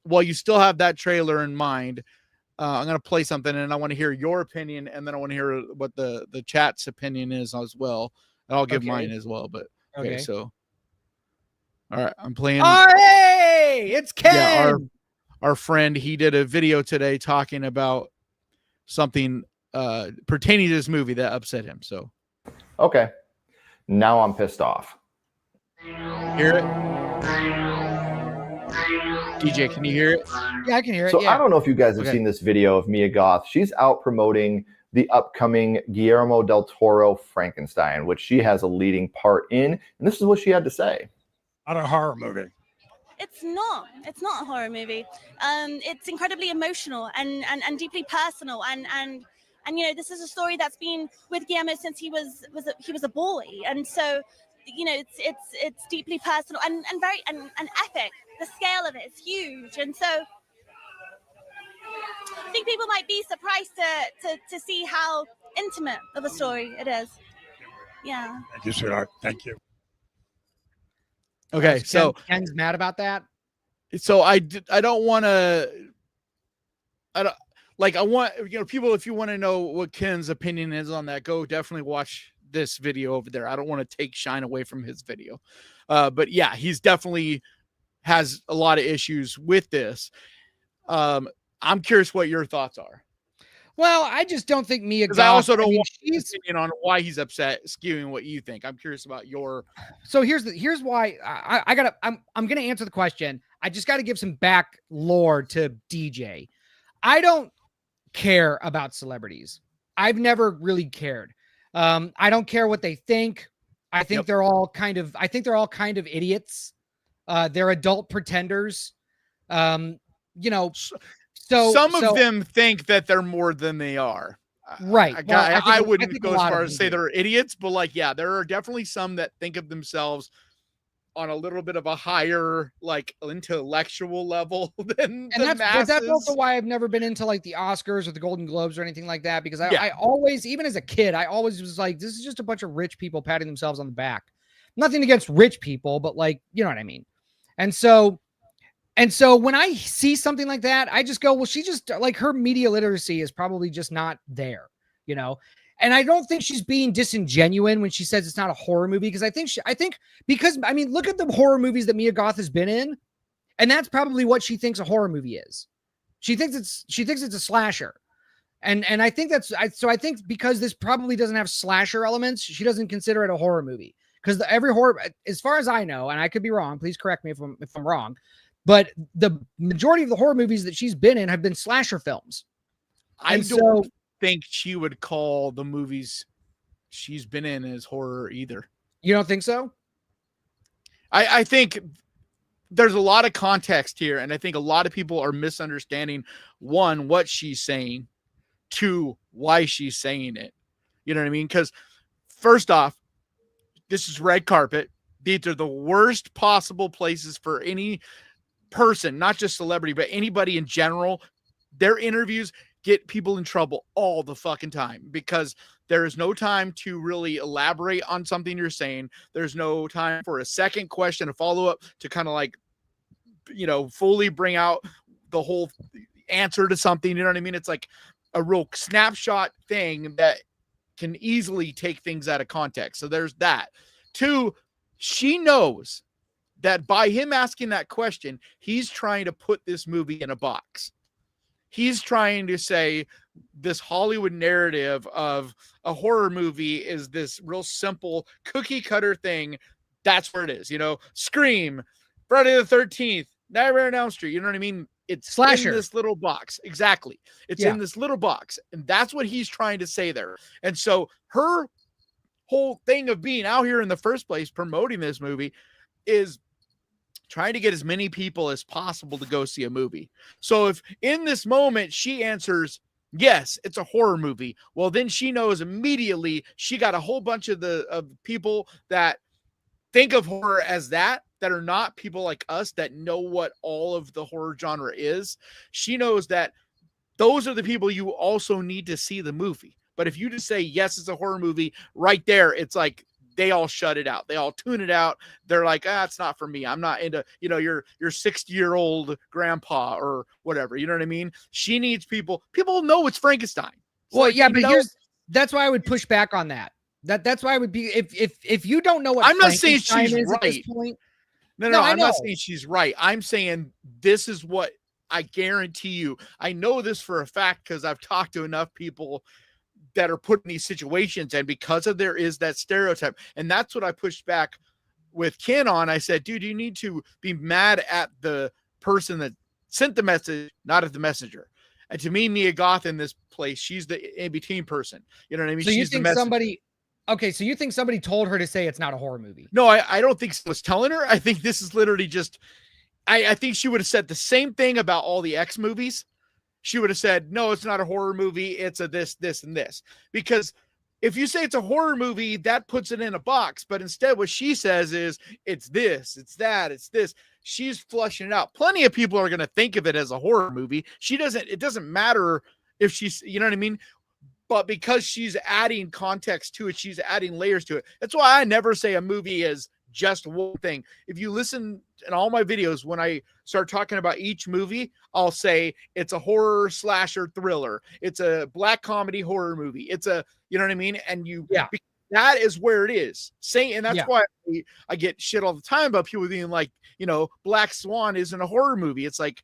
while you still have that trailer in mind. I'm going to play something and I want to hear your opinion. And then I want to hear what the chat's opinion is as well. And I'll give mine as well, but okay. So, all right, I'm playing. Oh, hey, it's Ken. Yeah, our friend, he did a video today talking about something pertaining to this movie that upset him. So, okay, now I'm pissed off. Hear it, DJ? Can you hear it? Yeah, I can hear it. So I don't know if you guys have seen this video of Mia Goth. She's out promoting the upcoming Guillermo del Toro Frankenstein, which she has a leading part in, and this is what she had to say. Not a horror movie. It's not a horror movie. It's incredibly emotional and deeply personal and you know, this is a story that's been with Guillermo since he was a boy, and so you know it's deeply personal and very and epic. The scale of it is huge, and so I think people might be surprised to see how intimate of a story it is. Yeah. Thank you, sweetheart. Thank you. Okay, so Ken's mad about that. So I don't want to. I want, you know, people, if you want to know what Ken's opinion is on that, go definitely watch this video over there. I don't want to take shine away from his video. But yeah, he's definitely has a lot of issues with this. I'm curious what your thoughts are. Well, I just don't think Mia Goth. I also don't want his opinion on why he's upset, skewing what you think. I'm curious about your. So here's why I'm gonna answer the question. I just got to give some back lore to DJ. I don't care about celebrities. I've never really cared. I don't care what they think. I think they're all kind of idiots. They're adult pretenders. You know, so some of them think that they're more than they are. Right. I wouldn't go as far as say they're idiots, but like, yeah, there are definitely some that think of themselves on a little bit of a higher, like, intellectual level than the masses. That's also why I've never been into like the Oscars or the Golden Globes or anything like that, because I always, even as a kid, I always was like, this is just a bunch of rich people patting themselves on the back. Nothing against rich people, but like, you know what I mean? And so when I see something like that, I just go, well, she just, like, her media literacy is probably just not there, you know? And I don't think she's being disingenuous when she says it's not a horror movie, because I think because, I mean, look at the horror movies that Mia Goth has been in, and that's probably what she thinks a horror movie is. She thinks it's a slasher. And I think I think because this probably doesn't have slasher elements, she doesn't consider it a horror movie. Because every horror, as far as I know, and I could be wrong, please correct me if I'm wrong, but the majority of the horror movies that she's been in have been slasher films. I don't think she would call the movies she's been in as horror either. You don't think so? I think there's a lot of context here, and I think a lot of people are misunderstanding, one, what she's saying, two, why she's saying it. You know what I mean? Because first off, this is red carpet. These are the worst possible places for any person, not just celebrity, but anybody in general. Their interviews get people in trouble all the fucking time because there is no time to really elaborate on something you're saying. There's no time for a second question, a follow-up to kind of like, you know, fully bring out the whole answer to something. You know what I mean? It's like a real snapshot thing that can easily take things out of context. So there's that. Two, she knows that by him asking that question, he's trying to put this movie in a box. He's trying to say this Hollywood narrative of a horror movie is this real simple cookie cutter thing. That's where it is. You know, Scream, Friday the 13th, Nightmare on Elm Street. You know what I mean? It's slasher in this little box. Exactly. It's in this little box. And that's what he's trying to say there. And so her whole thing of being out here in the first place, promoting this movie, is trying to get as many people as possible to go see a movie. So if in this moment she answers, yes, it's a horror movie, well, then she knows immediately she got a whole bunch of people that think of horror as that are not people like us that know what all of the horror genre is. She knows that those are the people you also need to see the movie. But if you just say, yes, it's a horror movie right there, it's like, they all shut it out. They all tune it out. They're like, it's not for me. I'm not into, your 60-year-old grandpa or whatever. You know what I mean? She needs people know it's Frankenstein. Well, like, yeah, but that's why I would push back on that. That's why I would be, if you don't know what I'm not saying she's right. This point, no, I'm not saying she's right. I'm saying this is what I guarantee you. I know this for a fact because I've talked to enough people that are put in these situations, and because of there is that stereotype. And that's what I pushed back with Ken on. I said, dude, you need to be mad at the person that sent the message, not at the messenger. And to me, Mia Goth in this place, she's the in-between person. You know what I mean? So you think so you think somebody told her to say it's not a horror movie? No, I don't think someone's telling her. I think this is literally just, I think she would have said the same thing about all the X movies. She would have said, no, it's not a horror movie. It's a this, and this. Because if you say it's a horror movie, that puts it in a box. But instead, what she says is, it's this, it's that, it's this. She's flushing it out. Plenty of people are going to think of it as a horror movie. It doesn't matter if she's, you know what I mean? But because she's adding context to it, she's adding layers to it. That's why I never say a movie is just one thing. If you listen in all my videos, when I start talking about each movie, I'll say it's a horror slasher thriller. It's a black comedy horror movie. It's a, you know what I mean? And that is where it is. And that's why I get shit all the time about people being like, Black Swan isn't a horror movie. It's like,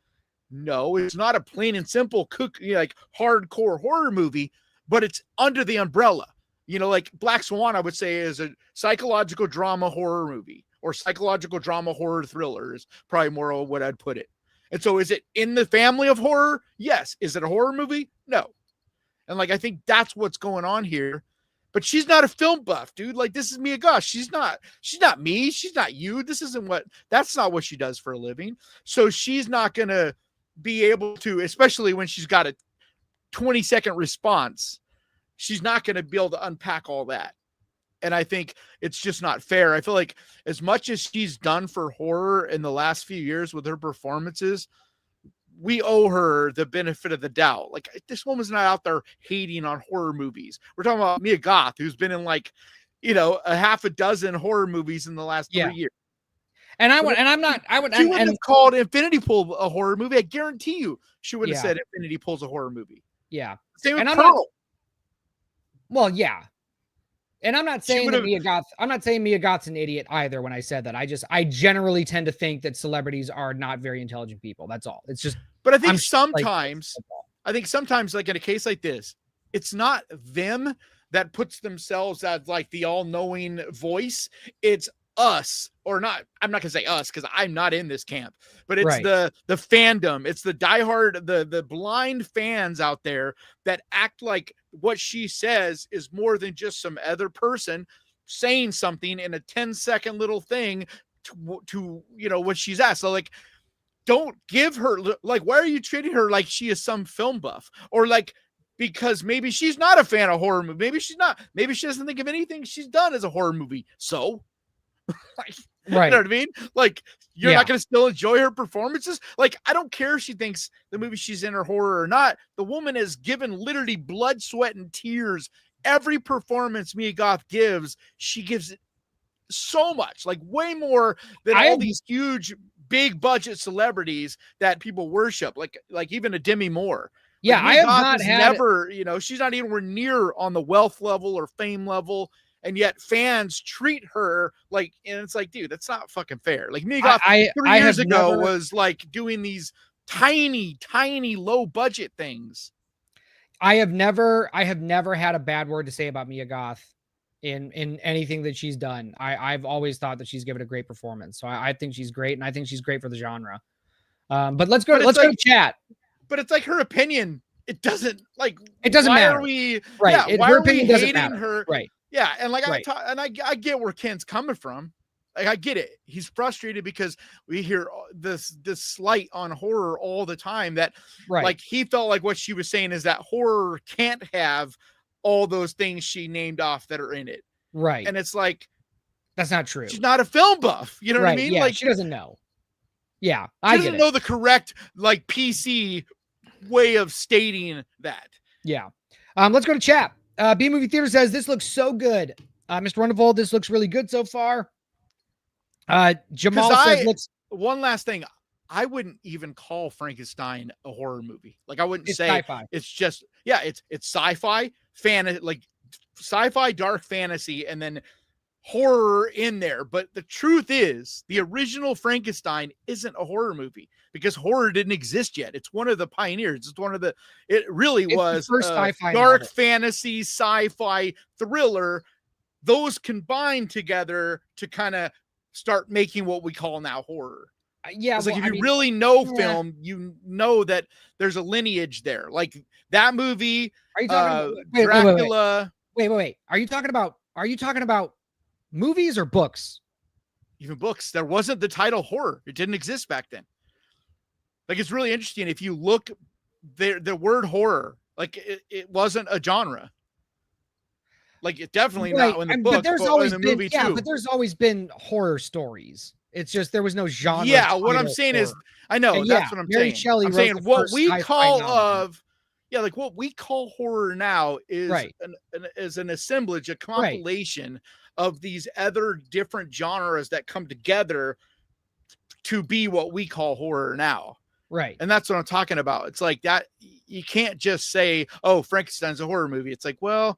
no, it's not a plain and simple hardcore horror movie, but it's under the umbrella. Like Black Swan, I would say is a psychological drama horror movie, or psychological drama horror thriller is probably more of what I'd put it. And so is it in the family of horror? Yes. Is it a horror movie? No. And I think that's what's going on here. But she's not a film buff, dude. Like, this is Mia Goth. She's not me. She's not you. That's not what she does for a living. So she's not going to be able to, especially when she's got a 20-second response, she's not going to be able to unpack all that. And I think it's just not fair. I feel like as much as she's done for horror in the last few years with her performances, we owe her the benefit of the doubt. Like, this woman's not out there hating on horror movies. We're talking about Mia Goth, who's been in a half a dozen horror movies in the last 3 years. And she wouldn't have called Infinity Pool a horror movie. I guarantee you she would have said Infinity Pool's a horror movie. Yeah. Same with Pearl. Well, yeah. And I'm not saying Mia Goth's an idiot either when I said that. I generally tend to think that celebrities are not very intelligent people. That's all. It's just, but I think sometimes like in a case like this, it's not them that puts themselves as like the all-knowing voice. It's us, or not. I'm not gonna say us because I'm not in this camp, but it's the fandom. It's the diehard, the blind fans out there that act like what she says is more than just some other person saying something in a 10-second little thing to what she's asked. So like, don't give her, like, why are you treating her like she is some film buff, or like, because maybe she's not a fan of horror movie. Maybe she doesn't think of anything she's done as a horror movie. So right. You know what I mean? Like, you're not going to still enjoy her performances. Like, I don't care if she thinks the movie she's in are horror or not. The woman has given literally blood, sweat, and tears. Every performance Mia Goth gives, she gives it so much, like way more than all these huge, big budget celebrities that people worship. Like even a Demi Moore. Yeah, like, I have not had she's not anywhere near on the wealth level or fame level. And yet fans treat her like, and it's like, dude, that's not fucking fair. Like, Mia Goth 3 years ago was like doing these tiny low budget things. I have never had a bad word to say about Mia Goth in anything that she's done. I've always thought that she's given a great performance. So I think she's great, and I think she's great for the genre. But let's go to chat. But it's like her opinion. It doesn't matter. Her opinion doesn't matter. Her? Right. Yeah, and like I get where Ken's coming from. Like, I get it. He's frustrated because we hear this slight on horror all the time that like he felt like what she was saying is that horror can't have all those things she named off that are in it. Right. And it's like, that's not true. She's not a film buff. You know what I mean? Yeah, like, she doesn't know. Yeah, she doesn't know the correct like PC way of stating that. Yeah. Let's go to chat. B Movie Theater says this looks so good. Mr. Wonderful, this looks really good so far. Jamal says looks. One last thing. I wouldn't even call Frankenstein a horror movie. Like, I wouldn't say sci-fi. It's just, it's sci-fi, like sci-fi, dark fantasy, and then horror in there. But the truth is, the original Frankenstein isn't a horror movie because horror didn't exist yet. It's one of the pioneers. It really was first sci-fi dark novel. fantasy, sci-fi thriller. Those combined together to kind of start making what we call now horror. Yeah, it's like, if you really know film, you know that there's a lineage there. Like that movie, are you talking Dracula? Wait. Are you talking about movies or books? Even books. There wasn't the title horror. It didn't exist back then. Like, it's really interesting. If you look, the word horror, like it wasn't a genre. Like, it definitely not in the book, but in the movie too. But there's always been horror stories. It's just there was no genre. Yeah, what I'm saying is, I know that's what I'm Mary saying. Shelley I'm saying what we call like what we call horror now is an assemblage, a compilation of these other different genres that come together to be what we call horror now. Right. And that's what I'm talking about. It's like that. You can't just say, oh, Frankenstein's a horror movie. It's like, well,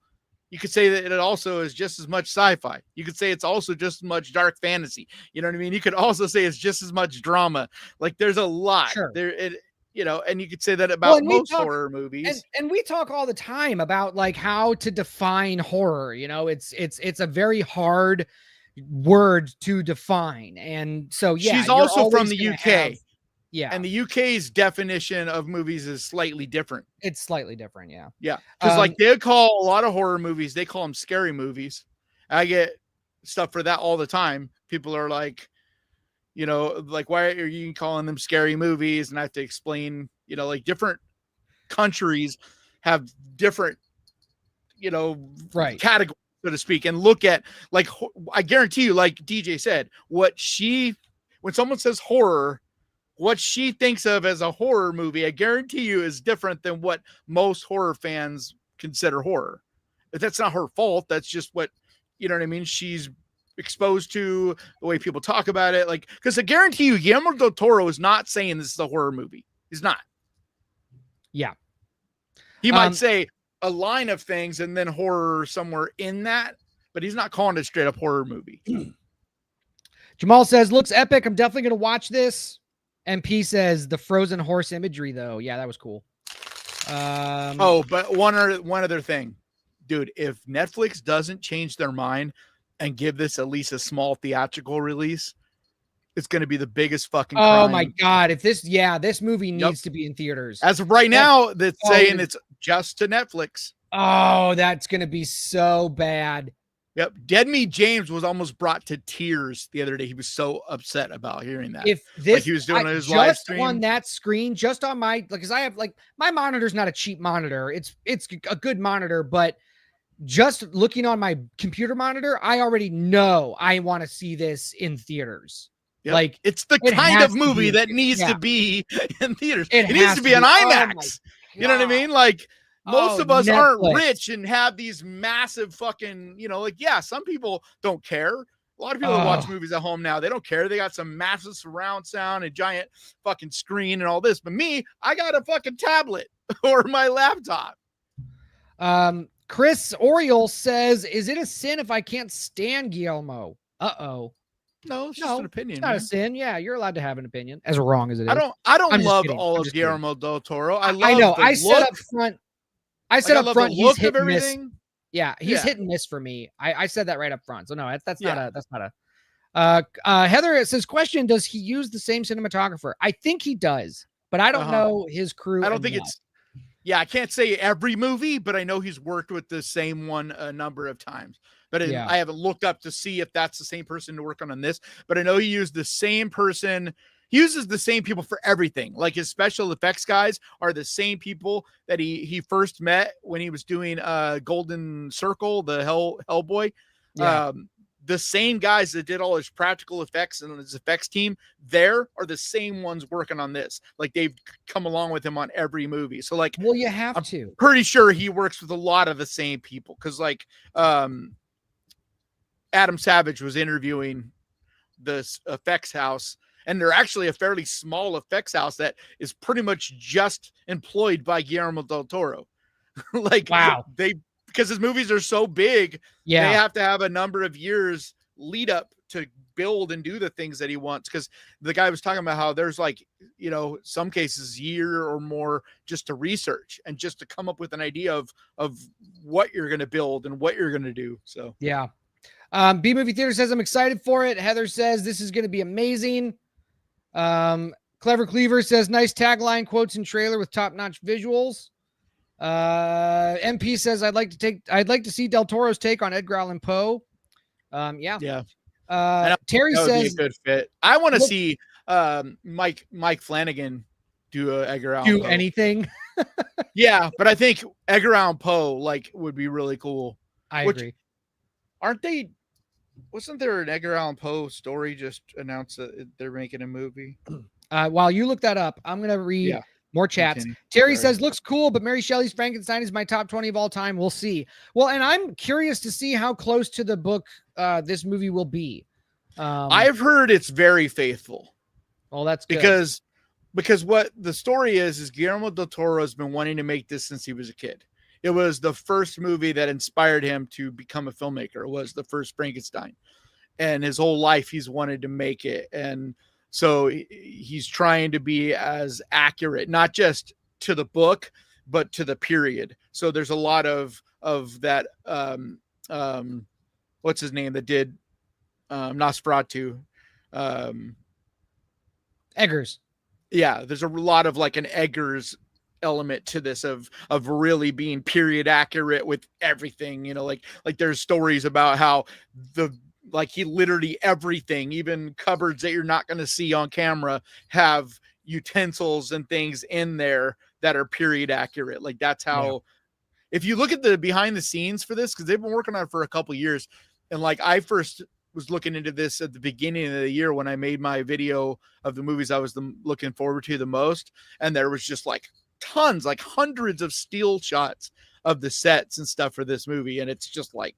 you could say that it also is just as much sci-fi. You could say it's also just as much dark fantasy. You know what I mean? You could also say it's just as much drama. Like, there's a lot there. And you could say that about most horror movies. And we talk all the time about like how to define horror. You know, it's a very hard word to define. And so, she's also from the UK. Yeah. And the UK's definition of movies is slightly different. It's slightly different. Yeah. Yeah. Because like they call a lot of horror movies, they call them scary movies. I get stuff for that all the time. People are like, like, why are you calling them scary movies? And I have to explain, like different countries have different, categories, so to speak, and look at, like, I guarantee you, like DJ said, when someone says horror, what she thinks of as a horror movie, I guarantee you, is different than what most horror fans consider horror. But that's not her fault. That's just what, you know what I mean? She's exposed to, the way people talk about it. Like, because I guarantee you, Guillermo del Toro is not saying this is a horror movie. He's not. Yeah. He might say a line of things and then horror somewhere in that, but he's not calling it a straight up horror movie. Jamal says, looks epic. I'm definitely going to watch this. MP says the frozen horse imagery, though. Yeah, that was cool. But one other thing, dude, if Netflix doesn't change their mind and give this at least a small theatrical release, it's going to be the biggest fucking crime. Oh my God. If this movie needs to be in theaters. As of right now, that's saying it's just to Netflix. Oh, that's going to be so bad. Yep. Dead Meat James was almost brought to tears the other day. He was so upset about hearing that. If this, he was doing his live stream on that screen, just on my, because I have, like, my monitor's not a cheap monitor. It's a good monitor, but just looking on my computer monitor, I already know I want to see this in theaters. Yep. Like, it's the kind of movie that needs to be in theaters. It needs to be an IMAX. You know what I mean? Like, most of us aren't rich and have these massive fucking, some people don't care. A lot of people watch movies at home now. They don't care. They got some massive surround sound and giant fucking screen and all this. But me, I got a fucking tablet or my laptop. Chris Oriole says, is it a sin if I can't stand Guillermo? Uh-oh. No, it's just an opinion. It's not a sin. Yeah, you're allowed to have an opinion, as wrong as it is. I don't love all of Guillermo del Toro. I know. I said up front, he's hit and miss. Yeah, he's hit and miss for me. I said that right up front. So no, that's not a Heather, it says, question, does he use the same cinematographer? I think he does, but I don't know his crew. I don't think I can't say every movie, but I know he's worked with the same one a number of times. But I haven't looked up to see if that's the same person to work on this. But I know he used the same person. He uses the same people for everything. Like, his special effects guys are the same people that he first met when he was doing Golden Circle, the Hellboy. Yeah. the same guys that did all his practical effects and his effects team there are the same ones working on this. Like they've come along with him on every movie. So like, well, you have I'm to. pretty sure he works with a lot of the same people. Cause like, Adam Savage was interviewing this effects house, and they're actually a fairly small effects house that is pretty much just employed by Guillermo del Toro. Like, wow, because his movies are so big, yeah, they have to have a number of years lead up to build and do the things that he wants. Because the guy was talking about how there's like, you know, some cases year or more just to research and just to come up with an idea of what you're going to build and what you're going to do. So yeah. B Movie Theater says I'm excited for it. Heather says this is going to be amazing. Clever Cleaver says nice tagline, quotes, and trailer with top-notch visuals. MP says I'd like to see Del Toro's take on Edgar Allan Poe. Yeah. Terry says be a good fit. I want to see Mike Flanagan do Edgar Allan Poe. Anything. Yeah, but I think Edgar Allan Poe like would be really cool. I agree. Aren't they? Wasn't there an Edgar Allan Poe story just announced that they're making a movie? While you look that up, I'm gonna read more chats. Continue. Terry says looks cool, but Mary Shelley's Frankenstein is my top 20 of all time. We'll see. Well, and I'm curious to see how close to the book this movie will be. I've heard it's very faithful. Well, that's good. Because what the story is Guillermo del Toro has been wanting to make this since he was a kid. It was the first movie that inspired him to become a filmmaker. It was the first Frankenstein, and his whole life he's wanted to make it. And so he's trying to be as accurate, not just to the book, but to the period. So there's a lot of that. What's his name that did Nosferatu? Eggers. Yeah, there's a lot of like an Eggers element to this of really being period accurate with everything, you know, like there's stories about how he literally everything, even cupboards that you're not going to see on camera, have utensils and things in there that are period accurate. Like that's how, if you look at the behind the scenes for this, because they've been working on it for a couple years, and like I first was looking into this at the beginning of the year when I made my video of the movies I was looking forward to the most, and there was just like tons, like hundreds of still shots of the sets and stuff for this movie, and it's just like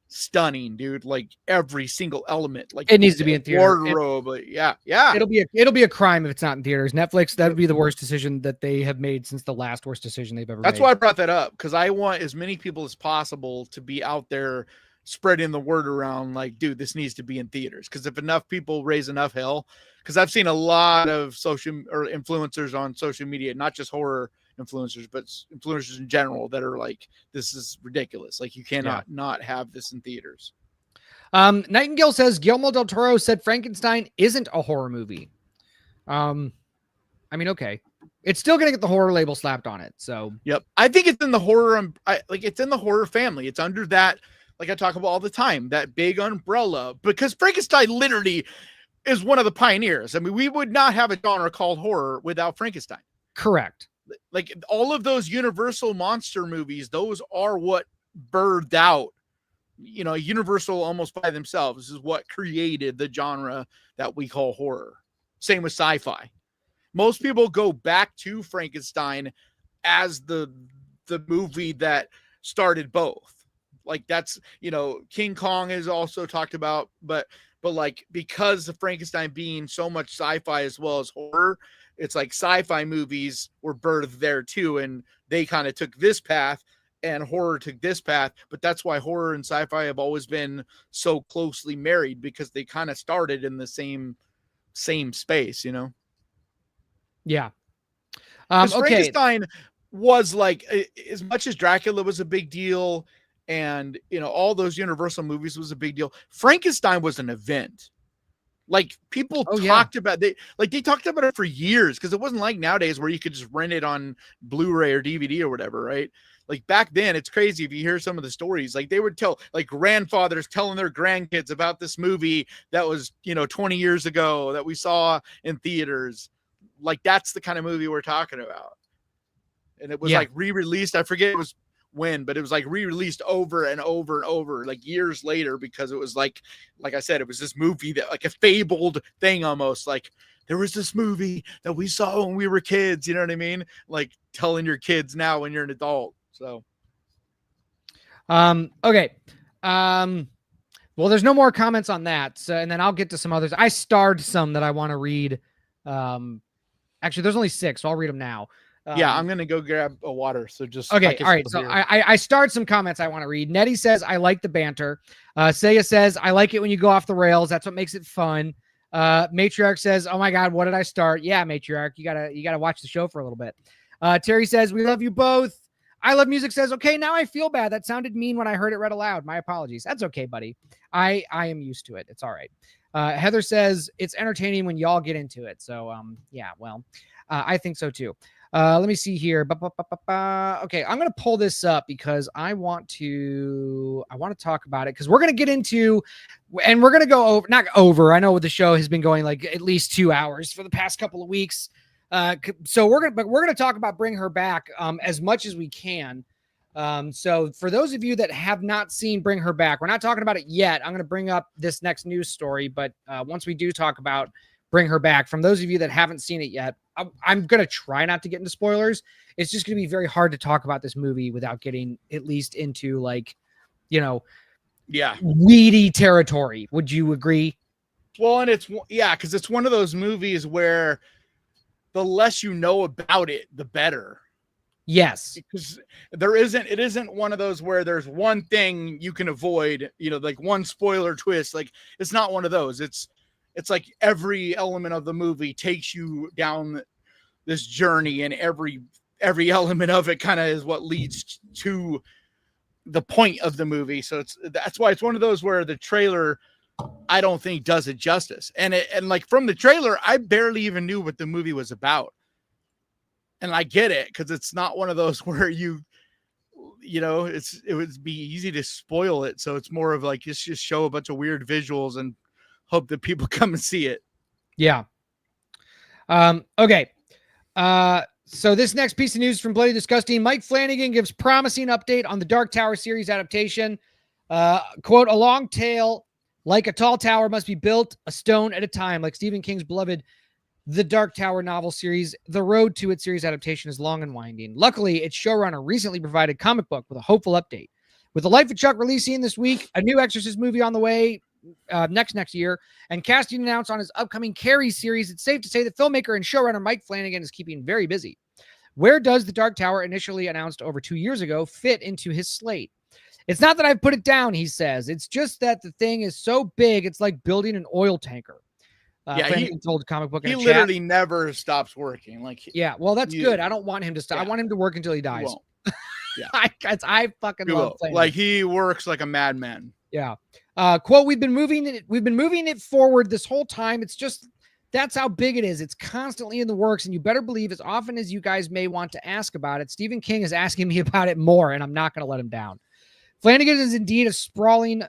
stunning, dude. Like every single element, like it needs to be in theater. Wardrobe, yeah. It'll be a crime if it's not in theaters. Netflix, that would be the worst decision that they have made since the last worst decision they've ever made. That's why I brought that up, because I want as many people as possible to be out there spreading the word around, like, dude, this needs to be in theaters. Because if enough people raise enough hell, because I've seen a lot of social or influencers on social media, not just horror influencers, but influencers in general, that are like, this is ridiculous. Like, you cannot not have this in theaters. Nightingale says Guillermo del Toro said Frankenstein isn't a horror movie. I mean, okay, it's still gonna get the horror label slapped on it. So yep, I think it's in the horror. It's in the horror family. It's under that. Like I talk about all the time, that big umbrella, because Frankenstein literally is one of the pioneers. I mean, we would not have a genre called horror without Frankenstein. Correct. Like all of those Universal monster movies, those are what birthed out, you know, Universal almost by themselves. This is what created the genre that we call horror. Same with sci-fi. Most people go back to Frankenstein as the movie that started both. Like that's, you know, King Kong is also talked about, but like, because of Frankenstein being so much sci-fi as well as horror, it's like sci-fi movies were birthed there too. And they kind of took this path and horror took this path, but that's why horror and sci-fi have always been so closely married, because they kind of started in the same space, you know? Yeah. Okay. Frankenstein was like, as much as Dracula was a big deal, and, you know, all those Universal movies was a big deal, Frankenstein was an event. Like people talked about they talked about it for years, because it wasn't like nowadays where you could just rent it on Blu-ray or DVD or whatever, right? Like back then, it's crazy if you hear some of the stories. Like they would tell, like grandfathers telling their grandkids about this movie that was, you know, 20 years ago that we saw in theaters. Like that's the kind of movie we're talking about. And it was like re-released. I forget, it was when, but it was like re-released over and over and over, like years later, because it was like I said, it was this movie that like a fabled thing almost. Like there was this movie that we saw when we were kids, you know what I mean? Like telling your kids now when you're an adult. So okay. Well, there's no more comments on that. So, and then I'll get to some others. I starred some that I want to read. Actually, there's only 6, so I'll read them now. Yeah, I'm going to go grab a water. So just okay. All right. So I starred some comments I want to read. Nettie says, I like the banter. Saya says, I like it when you go off the rails. That's what makes it fun. Matriarch says, oh my God, what did I start? Yeah, Matriarch, you gotta watch the show for a little bit. Terry says, we love you both. I Love Music says, okay, now I feel bad. That sounded mean when I heard it read aloud. My apologies. That's okay, buddy. I am used to it. It's all right. Heather says, it's entertaining when y'all get into it. So, yeah, well, I think so too. Let me see here. Okay, I'm going to pull this up because I want to talk about it because we're going to get into, and we're going to go over, not over. I know the show has been going like at least 2 hours for the past couple of weeks. So we're going to talk about Bring Her Back as much as we can. So for those of you that have not seen Bring Her Back, we're not talking about it yet. I'm going to bring up this next news story, but once we do talk about Bring Her Back, from those of you that haven't seen it yet, I'm going to try not to get into spoilers. It's just going to be very hard to talk about this movie without getting at least into like, you know, weedy territory. Would you agree? Well, and because it's one of those movies where the less you know about it, the better. Yes. Because it isn't one of those where there's one thing you can avoid, you know, like one spoiler twist. Like it's not one of those. It's like every element of the movie takes you down this journey, and every element of it kind of is what leads to the point of the movie. So that's why it's one of those where the trailer, I don't think, does it justice. And like from the trailer, I barely even knew what the movie was about. And I get it, because it's not one of those where you know, it would be easy to spoil it. So it's more of like, just show a bunch of weird visuals and hope that people come and see it. Yeah. Okay. So this next piece of news from Bloody Disgusting, Mike Flanagan gives promising update on the Dark Tower series adaptation. Quote, a long tale like a tall tower must be built a stone at a time, like Stephen King's beloved The Dark Tower novel series. The road to its series adaptation is long and winding. Luckily, its showrunner recently provided comic book with a hopeful update. With The Life of Chuck releasing this week, a new Exorcist movie on the way next year, and casting announced on his upcoming Carrie series, it's safe to say that filmmaker and showrunner Mike Flanagan is keeping very busy. Where does The Dark Tower, initially announced over 2 years ago, fit into his slate? It's not that I've put it down, he says. It's just that the thing is so big, it's like building an oil tanker. He told Comic Book. He literally never stops working. Like, yeah, well, that's good. I don't want him to stop. Yeah. I want him to work until he dies. Yeah, I fucking love Flanagan. Like he works like a madman. Yeah. Quote, we've been moving it forward this whole time. It's just, that's how big it is. It's constantly in the works, and you better believe, as often as you guys may want to ask about it, Stephen King is asking me about it more, and I'm not going to let him down. Flanagan is indeed a sprawling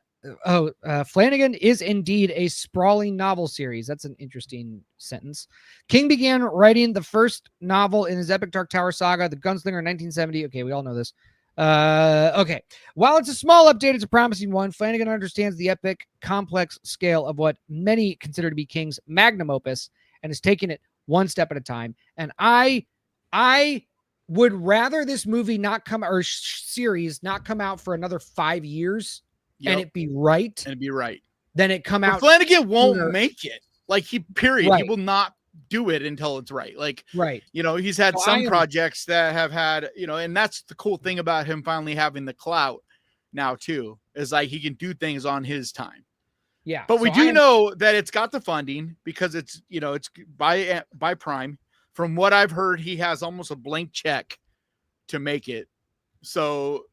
novel series. That's an interesting sentence. King began writing the first novel in his epic Dark Tower saga, The Gunslinger, in 1970. Okay, we all know this. Okay. While it's a small update, it's a promising one. Flanagan understands the epic, complex scale of what many consider to be King's magnum opus, and is taking it one step at a time. And I would rather this movie not come, or series not come out for another 5 years, and it be right. Then it come out. Flanagan won't make it. Like he will not do it until it's right. Like, you know, he's had some projects that have had, you know, and that's the cool thing about him finally having the clout now too, is like he can do things on his time. Yeah. But we do know that it's got the funding, because it's, you know, it's by Prime. From what I've heard, he has almost a blank check to make it. So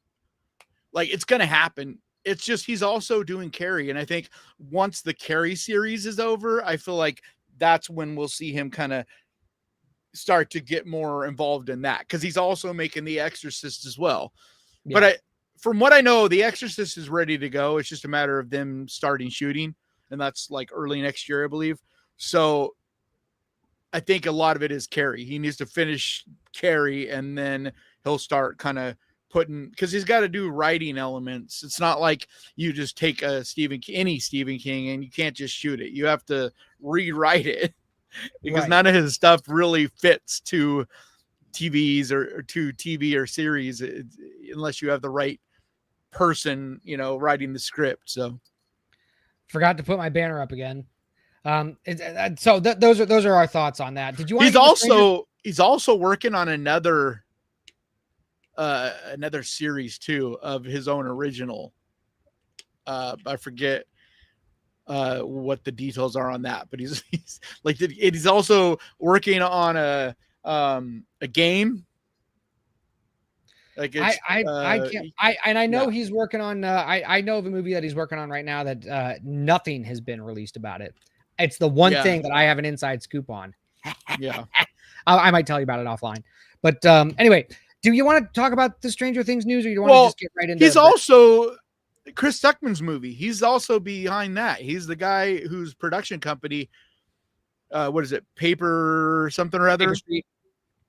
like, it's going to happen. It's just, he's also doing Carrie. And I think once the Carrie series is over, I feel like that's when we'll see him kind of start to get more involved in that, because he's also making The Exorcist as well. Yeah. But from what I know, The Exorcist is ready to go. It's just a matter of them starting shooting, and that's like early next year, I believe. So I think a lot of it is Carrie. He needs to finish Carrie, and then he'll start kind of putting, because he's got to do writing elements. It's not like you just take any Stephen King and you can't just shoot it. You have to rewrite it because none of his stuff really fits to TVs or to TV or series unless you have the right person, writing the script. So forgot to put my banner up again. Those are our thoughts on that. Did you want he's also working on another series too of his own original. I forget what the details are on that, but he's also working on a game. Like I know he's working on I know of a movie that he's working on right now that nothing has been released about it. It's the one thing that I have an inside scoop on. Yeah. I might tell you about it offline. But anyway, do you want to talk about the Stranger Things news, or you want to just get right into He's also Chris Stuckman's movie. He's also behind that. He's the guy whose production company, what is it? Paper something or other.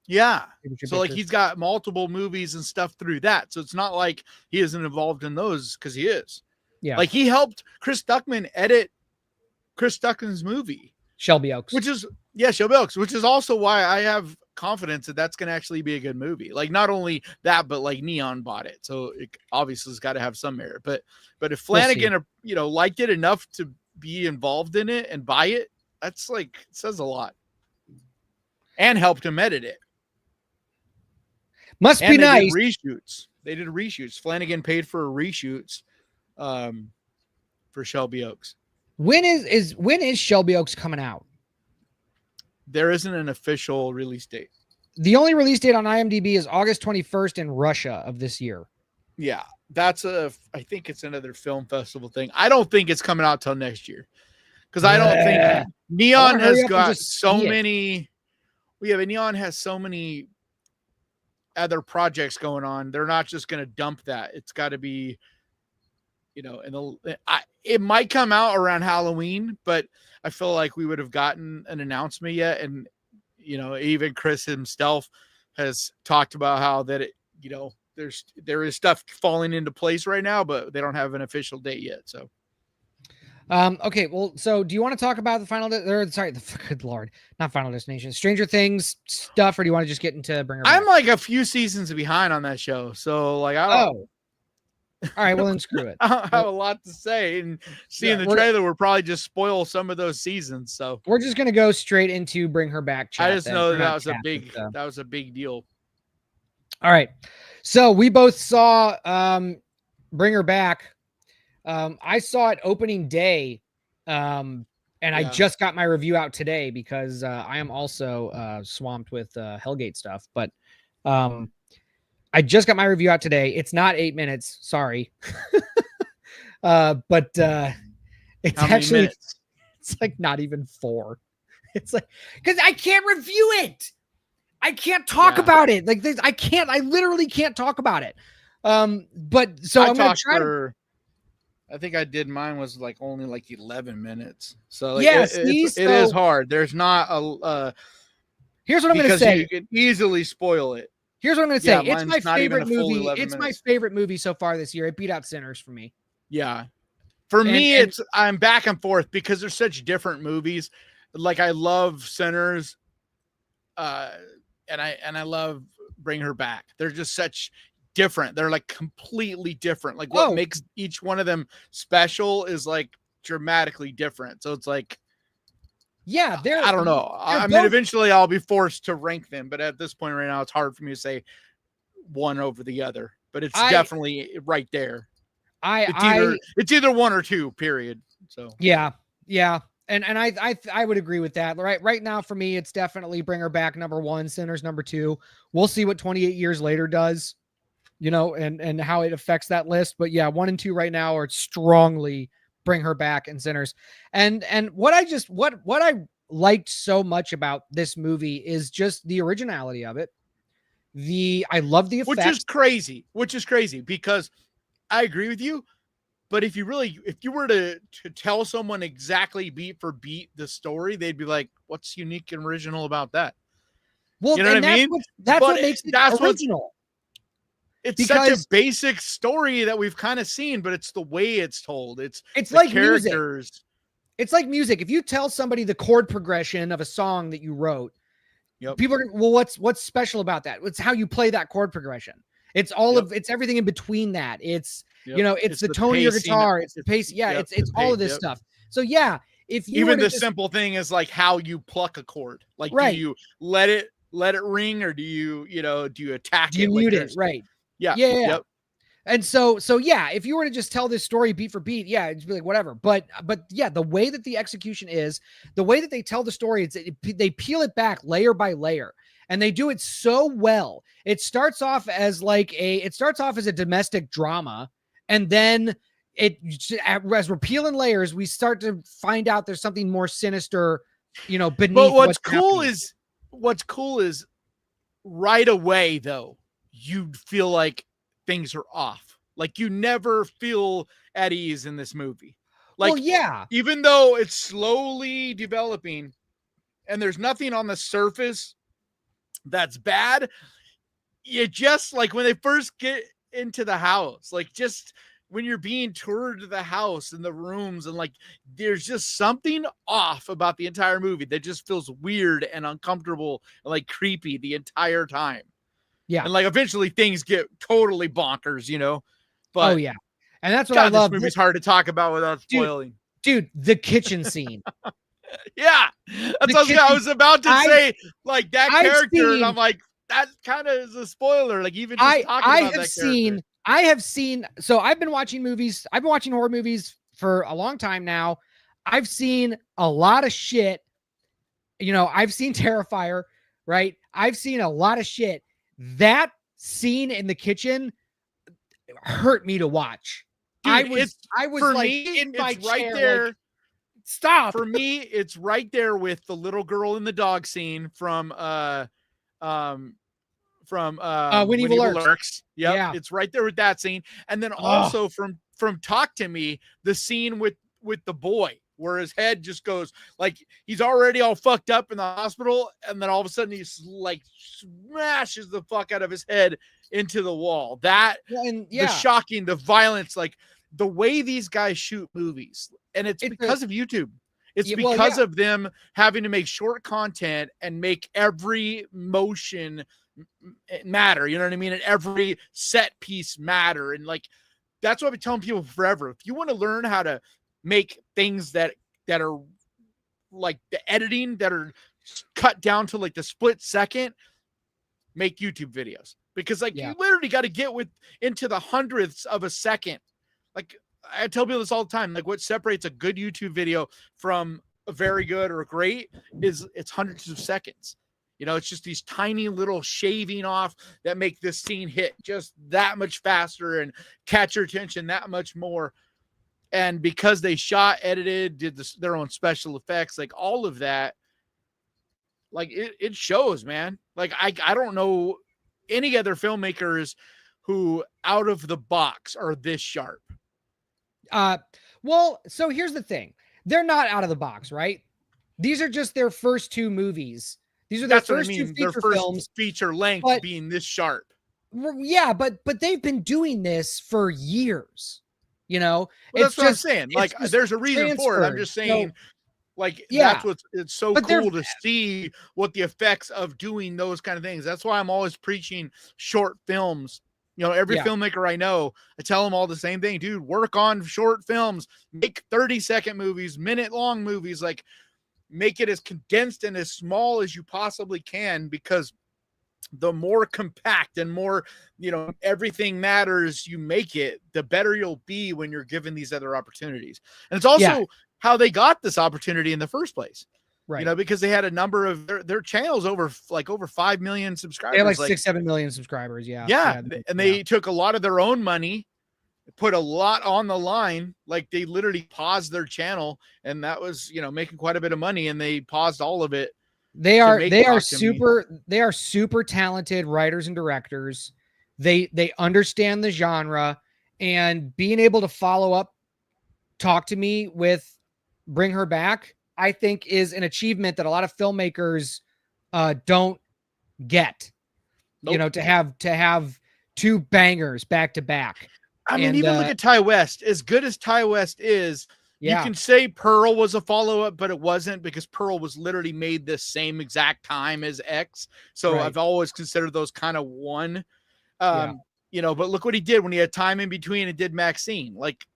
Yeah. So like he's got multiple movies and stuff through that. So it's not like he isn't involved in those, because he is. Yeah. Like he helped Chris Stuckman edit Chris Stuckman's movie. Shelby Oaks. Shelby Oaks, which is also why I have confidence that that's going to actually be a good movie. Like not only that, but like Neon bought it. So it obviously has got to have some merit, but if Flanigan, liked it enough to be involved in it and buy it, that's like, it says a lot, and helped him edit it. Must be nice. They did reshoots. Flanigan paid for reshoots for Shelby Oaks. When is Shelby Oaks coming out? There isn't an official release date. The only release date on IMDb is August 21st in Russia of this year. Yeah, I think it's another film festival thing. I don't think it's coming out till next year, because I don't think Neon has got so many. But Neon has so many other projects going on. They're not just going to dump that. It's got to be, it might come out around Halloween, but I feel like we would have gotten an announcement yet. And, even Chris himself has talked about how that there is stuff falling into place right now, but they don't have an official date yet. So, okay. Well, so do you want to talk about good Lord, not Final Destination, Stranger Things stuff, or do you want to just get into Bring Her Back? I'm like a few seasons behind on that show. So like, all right. Well, then screw it. I don't have a lot to say, and seeing the trailer will probably just spoil some of those seasons. So we're just going to go straight into Bring Her Back. I just know that was a big deal. All right. So we both saw Bring Her Back. I saw it opening day, and I just got my review out today because I am also swamped with Hellgate stuff. But I just got my review out today. It's not 8 minutes. Sorry. But it's actually, it's like not even 4. It's like, because I can't review it. I can't talk about it. Like this, I literally can't talk about it. But so I'm going to try I think I did. Mine was like only like 11 minutes. So like, it is hard. There's not a, here's what I'm going to say. You can easily spoil it. Here's what I'm going to say. It's my favorite movie. It's my favorite movie so far this year. It beat out Sinners for me. Yeah. For me, I'm back and forth because they're such different movies. Like I love Sinners, and I love Bring Her Back. They're just such different. They're like completely different. Like what makes each one of them special is like dramatically different. So it's like, yeah, I don't know. I mean, eventually I'll be forced to rank them, but at this point right now, it's hard for me to say one over the other. But it's definitely right there. It's either one or two. Period. So yeah. And I would agree with that. Right now for me, it's definitely Bring Her Back number 1, Sinners number 2. We'll see what 28 years later does, and how it affects that list. But yeah, 1 and 2 right now are strongly Bring Her Back and Sinners. And what I liked so much about this movie is just the originality of it. I love the effects. Which is crazy because I agree with you. But if you were to tell someone exactly beat for beat the story, they'd be like, what's unique and original about that? Well, you know what I mean? That's what makes it original. It's such a basic story that we've kind of seen, but it's the way it's told. It's like characters. Music. It's like music. If you tell somebody the chord progression of a song that you wrote, people are well, what's special about that? It's how you play that chord progression. It's all of it's everything in between that. It's it's the tone of your guitar, it's the pace. Yeah, it's all of this stuff. So yeah, if you even the simple thing is like how you pluck a chord. Like do you let it ring, or do you attack it? Do you mute it? Right. Yeah. Yep. And so yeah, if you were to just tell this story beat for beat, yeah, it'd be like whatever. But yeah, the way that the execution is, the way that they tell the story, they peel it back layer by layer, and they do it so well. It starts off as a domestic drama, and then as we're peeling layers, we start to find out there's something more sinister, beneath. But what's cool is right away though, you feel like things are off. Like you never feel at ease in this movie. Like, well, yeah, even though it's slowly developing and there's nothing on the surface that's bad, you just like when they first get into the house, like just when you're being toured to the house and the rooms, and like there's just something off about the entire movie that just feels weird and uncomfortable and like creepy the entire time. Yeah. And like eventually things get totally bonkers, But oh yeah. And that's what I love. This movie's hard to talk about without spoiling. Dude, the kitchen scene. Yeah. That's what I was about to say. Like that character, and I'm like, that kind of is a spoiler. Like even just talking about that character. I have seen, so I've been watching movies. I've been watching horror movies for a long time now. I've seen a lot of shit. I've seen Terrifier, right? I've seen a lot of shit. That scene in the kitchen hurt me to watch. Dude, I was for like me, in my it's chair, right there. like, stop. For me, it's right there with the little girl in the dog scene from When Evil Lurks. Yep, yeah, it's right there with that scene, and then also from Talk to Me, the scene with the boy where his head just goes like he's already all fucked up in the hospital, and then all of a sudden he's like smashes the fuck out of his head into the wall. The shocking, the violence, like the way these guys shoot movies, and it's because of YouTube. It's because of them having to make short content and make every motion matter. You know what I mean? And every set piece matter. And like, that's what I've been telling people forever. If you want to learn how to make things that are like the editing that are cut down to like the split second, make YouTube videos, because like you literally got to get into the hundredths of a second. Like I tell people this all the time, like what separates a good YouTube video from a very good or a great is it's hundreds of seconds. It's just these tiny little shaving off that make this scene hit just that much faster and catch your attention that much more. And because they shot, edited, did their own special effects, like all of that, like it shows, man. Like I don't know any other filmmakers who out of the box are this sharp. Well, so here's the thing. They're not out of the box, right? These are just their first two movies. These are their first two feature films. Feature length being this sharp. Yeah, but they've been doing this for years. Well, that's what I'm saying. Like there's a reason for it. I'm just saying, that's it's so cool to see what the effects of doing those kind of things. That's why I'm always preaching short films. Every filmmaker I know, I tell them all the same thing, dude, work on short films, make 30-second movies, minute-long movies, like make it as condensed and as small as you possibly can, because the more compact and more, everything matters you make it, the better you'll be when you're given these other opportunities. And it's also how they got this opportunity in the first place. Right. Because they had a number of their channels over 5 million subscribers. They had 6-7 million subscribers. Yeah. Yeah. And they took a lot of their own money, put a lot on the line. Like they literally paused their channel, and that was, making quite a bit of money, and they paused all of it. They are super talented writers and directors. They understand the genre, and being able to follow up Talk to Me with Bring Her Back, I think is an achievement that a lot of filmmakers don't get. Nope. To have 2 bangers back to back. I mean, even look at Ty West. As good as Ty West is, you can say Pearl was a follow-up, but it wasn't, because Pearl was literally made the same exact time as X. So I've always considered those kind of one. You know, but look what he did when he had time in between and did Maxine. Like,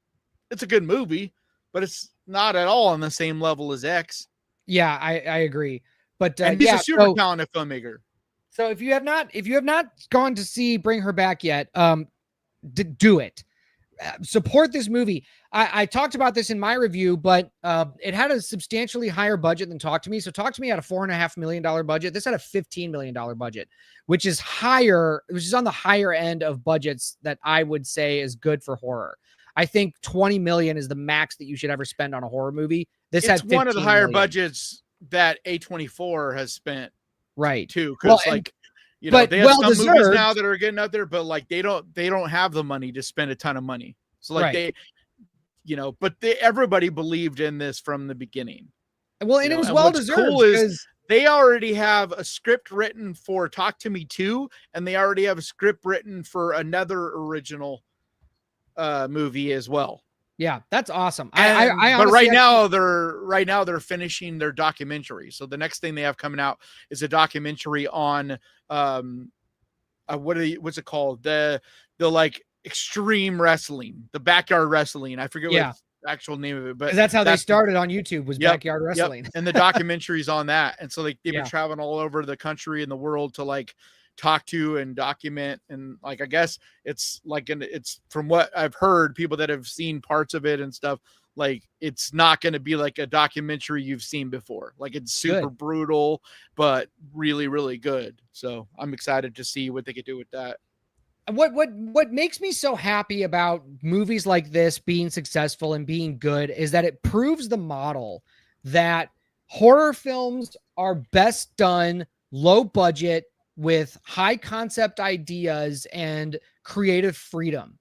it's a good movie, but it's not at all on the same level as X. Yeah, I agree. But and he's a super talented filmmaker. So if you have not gone to see Bring Her Back yet, do it. Support this movie. I talked about this in my review, but it had a substantially higher budget than Talk to Me. So Talk to Me had a $4.5 million budget. This had a $15 million budget, which is higher, which is on the higher end of budgets that I would say is good for horror. I think 20 million is the max that you should ever spend on a horror movie. This had one of the higher million. Budgets that A24 has spent, right? Too, because you know, but they have some deserved. movies now that are getting out there, but like they don't have the money to spend a ton of money. So like they, you know, but everybody believed in this from the beginning. Well, and it was well deserved. Cool is they already have a script written for Talk to Me 2, and they already have a script written for another original movie as well. Yeah, that's awesome. But right now they're finishing their documentary. So the next thing they have coming out is a documentary on what's it called? The like extreme wrestling, the backyard wrestling. I forget what the actual name of it, but that's how they started on YouTube, was backyard wrestling. And the documentary's on that. And so they've been traveling all over the country and the world to like talk to and document, and like I guess it's like it's from what I've heard, people that have seen parts of it and stuff, like it's not going to be like a documentary you've seen before. Like it's super brutal, but really, really good. So I'm excited to see what they could do with that. What makes me so happy about movies like this being successful and being good is that it proves the model that horror films are best done low budget with high concept ideas and creative freedom.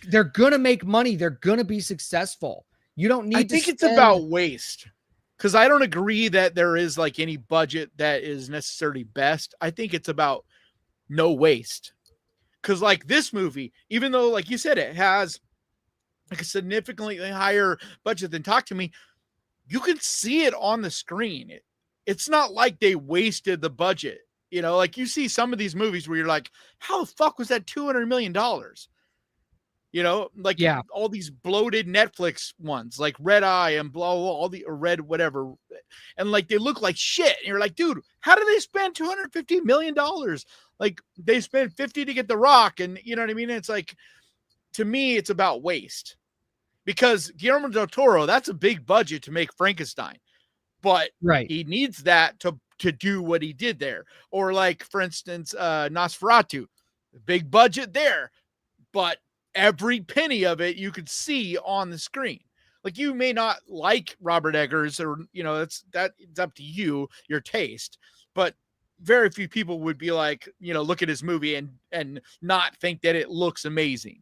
They're going to make money. They're going to be successful. You don't need to it's about waste, because I don't agree that there is like any budget that is necessarily best. I think it's about no waste. Because like this movie, even though like you said, it has like a significantly higher budget than Talk to Me, you can see it on the screen. It's not like they wasted the budget. You know, like you see some of these movies where you're like, how the fuck was that $200 million? You know, like all these bloated Netflix ones, like Red Eye and all the Red whatever. And like they look like shit. And you're like, dude, how did they spend $250 million? Like they spent 50 to get The Rock. And you know what I mean? It's like, to me, it's about waste. Because Guillermo del Toro, that's a big budget to make Frankenstein. But he needs that to do what he did there. Or like, for instance, Nosferatu, big budget there, but every penny of it you could see on the screen. Like you may not like Robert Eggers, or you know, it's up to you, your taste, but very few people would be like, you know, look at his movie and not think that it looks amazing.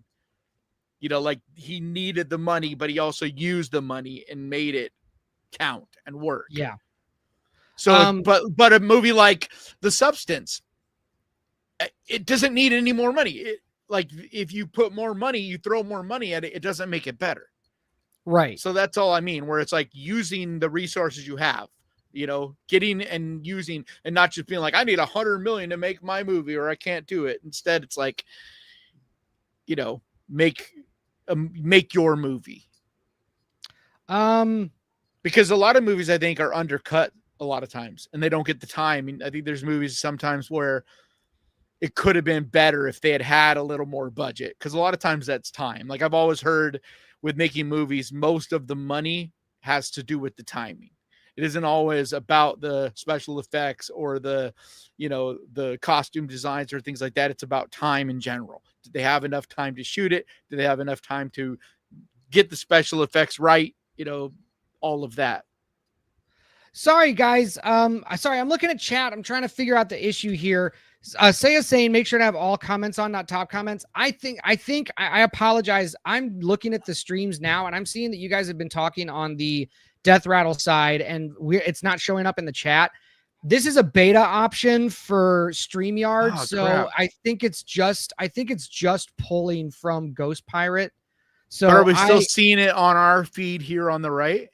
You know, like he needed the money, but he also used the money and made it count and work. Yeah. So, but a movie like The Substance, it doesn't need any more money. Like if you put more money, you throw more money at it, it doesn't make it better. Right. So that's all I mean, where it's like using the resources you have, you know, getting and using, and not just being like, I need $100 million to make my movie or I can't do it. Instead, it's like, you know, make your movie. Because a lot of movies I think are undercut a lot of times and they don't get the time. I mean, I think there's movies sometimes where it could have been better if they had a little more budget. Cause a lot of times that's time. Like I've always heard with making movies, most of the money has to do with the timing. It isn't always about the special effects or the, you know, the costume designs or things like that. It's about time in general. Did they have enough time to shoot it? Did they have enough time to get the special effects right? You know, all of that. Sorry, guys. Sorry, I'm looking at chat. I'm trying to figure out the issue here. Saying, make sure to have all comments on, not top comments. I apologize. I'm looking at the streams now and I'm seeing that you guys have been talking on the Death Rattle side and it's not showing up in the chat. This is a beta option for StreamYard, Oh, so crap. I think it's just pulling from Ghost Pirate. So are we still seeing it on our feed here on the right?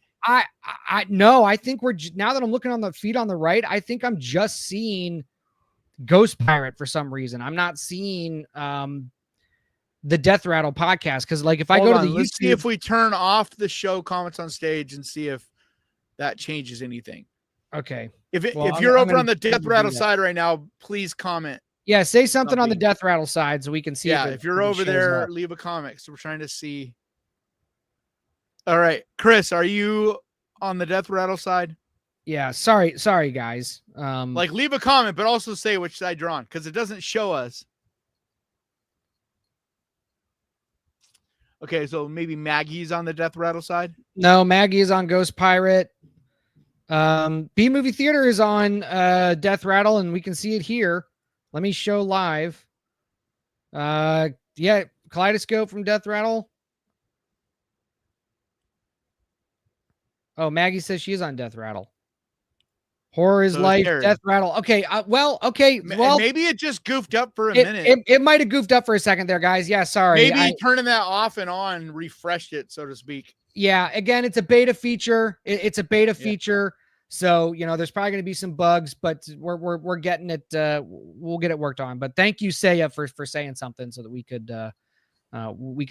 No, I think now that I'm looking on the feed on the right, I think I'm just seeing Ghost Pirate for some reason. I'm not seeing the Death Rattle podcast because, like, if I go to the let's YouTube, see if we turn off the show comments on stage and see if that changes anything. Okay. If you're over on the Death Rattle side right now, please comment. Yeah, say something on the Death Rattle side so we can see. Yeah, if you're over there, leave a comment. So we're trying to see. All right, Chris, are you on the Death Rattle side? Yeah, sorry, guys. Like, leave a comment, but also say which side you're on because it doesn't show us. Okay, so maybe Maggie's on the Death Rattle side. No, Maggie is on Ghost Pirate. B Movie Theater is on Death Rattle, and we can see it here. Let me show live. Yeah, Kaleidoscope from Death Rattle. Oh, Maggie says she is on Death Rattle. Horror is Life, Death Rattle. Okay, okay. Well, maybe it just goofed up for a minute. It might have goofed up for a second there, guys. Yeah, sorry. Maybe turning that off and on refreshed it, so to speak. Yeah, again, it's a beta feature. It's a beta feature. So, you know, there's probably going to be some bugs, but we're getting it. We'll get it worked on. But thank you, Saya, for saying something so that we could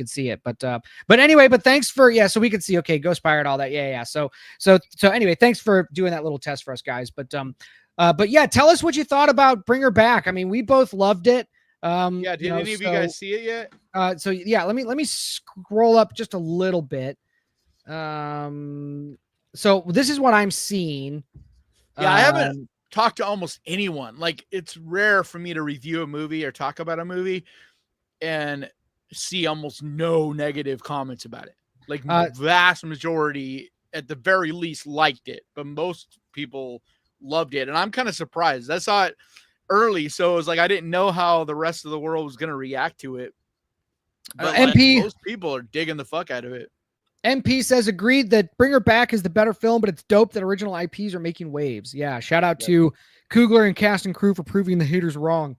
see it. But anyway, but thanks for, so we could see, okay, Ghost Pirate, all that. Yeah. So anyway, thanks for doing that little test for us, guys. But yeah, tell us what you thought about Bring Her Back. I mean, we both loved it. Did any of you guys see it yet? So yeah, let me scroll up just a little bit. So this is what I'm seeing. Yeah, I haven't talked to almost anyone. Like, it's rare for me to review a movie or talk about a movie and see almost no negative comments about it. Like, vast majority, at the very least, liked it, but most people loved it. And I'm kind of surprised. I saw it early, so it was like I didn't know how the rest of the world was going to react to it. But MP, most people are digging the fuck out of it. MP says, agreed that Bring Her Back is the better film, but it's dope that original IPs are making waves. Yeah, shout out to Kugler and cast and crew for proving the haters wrong.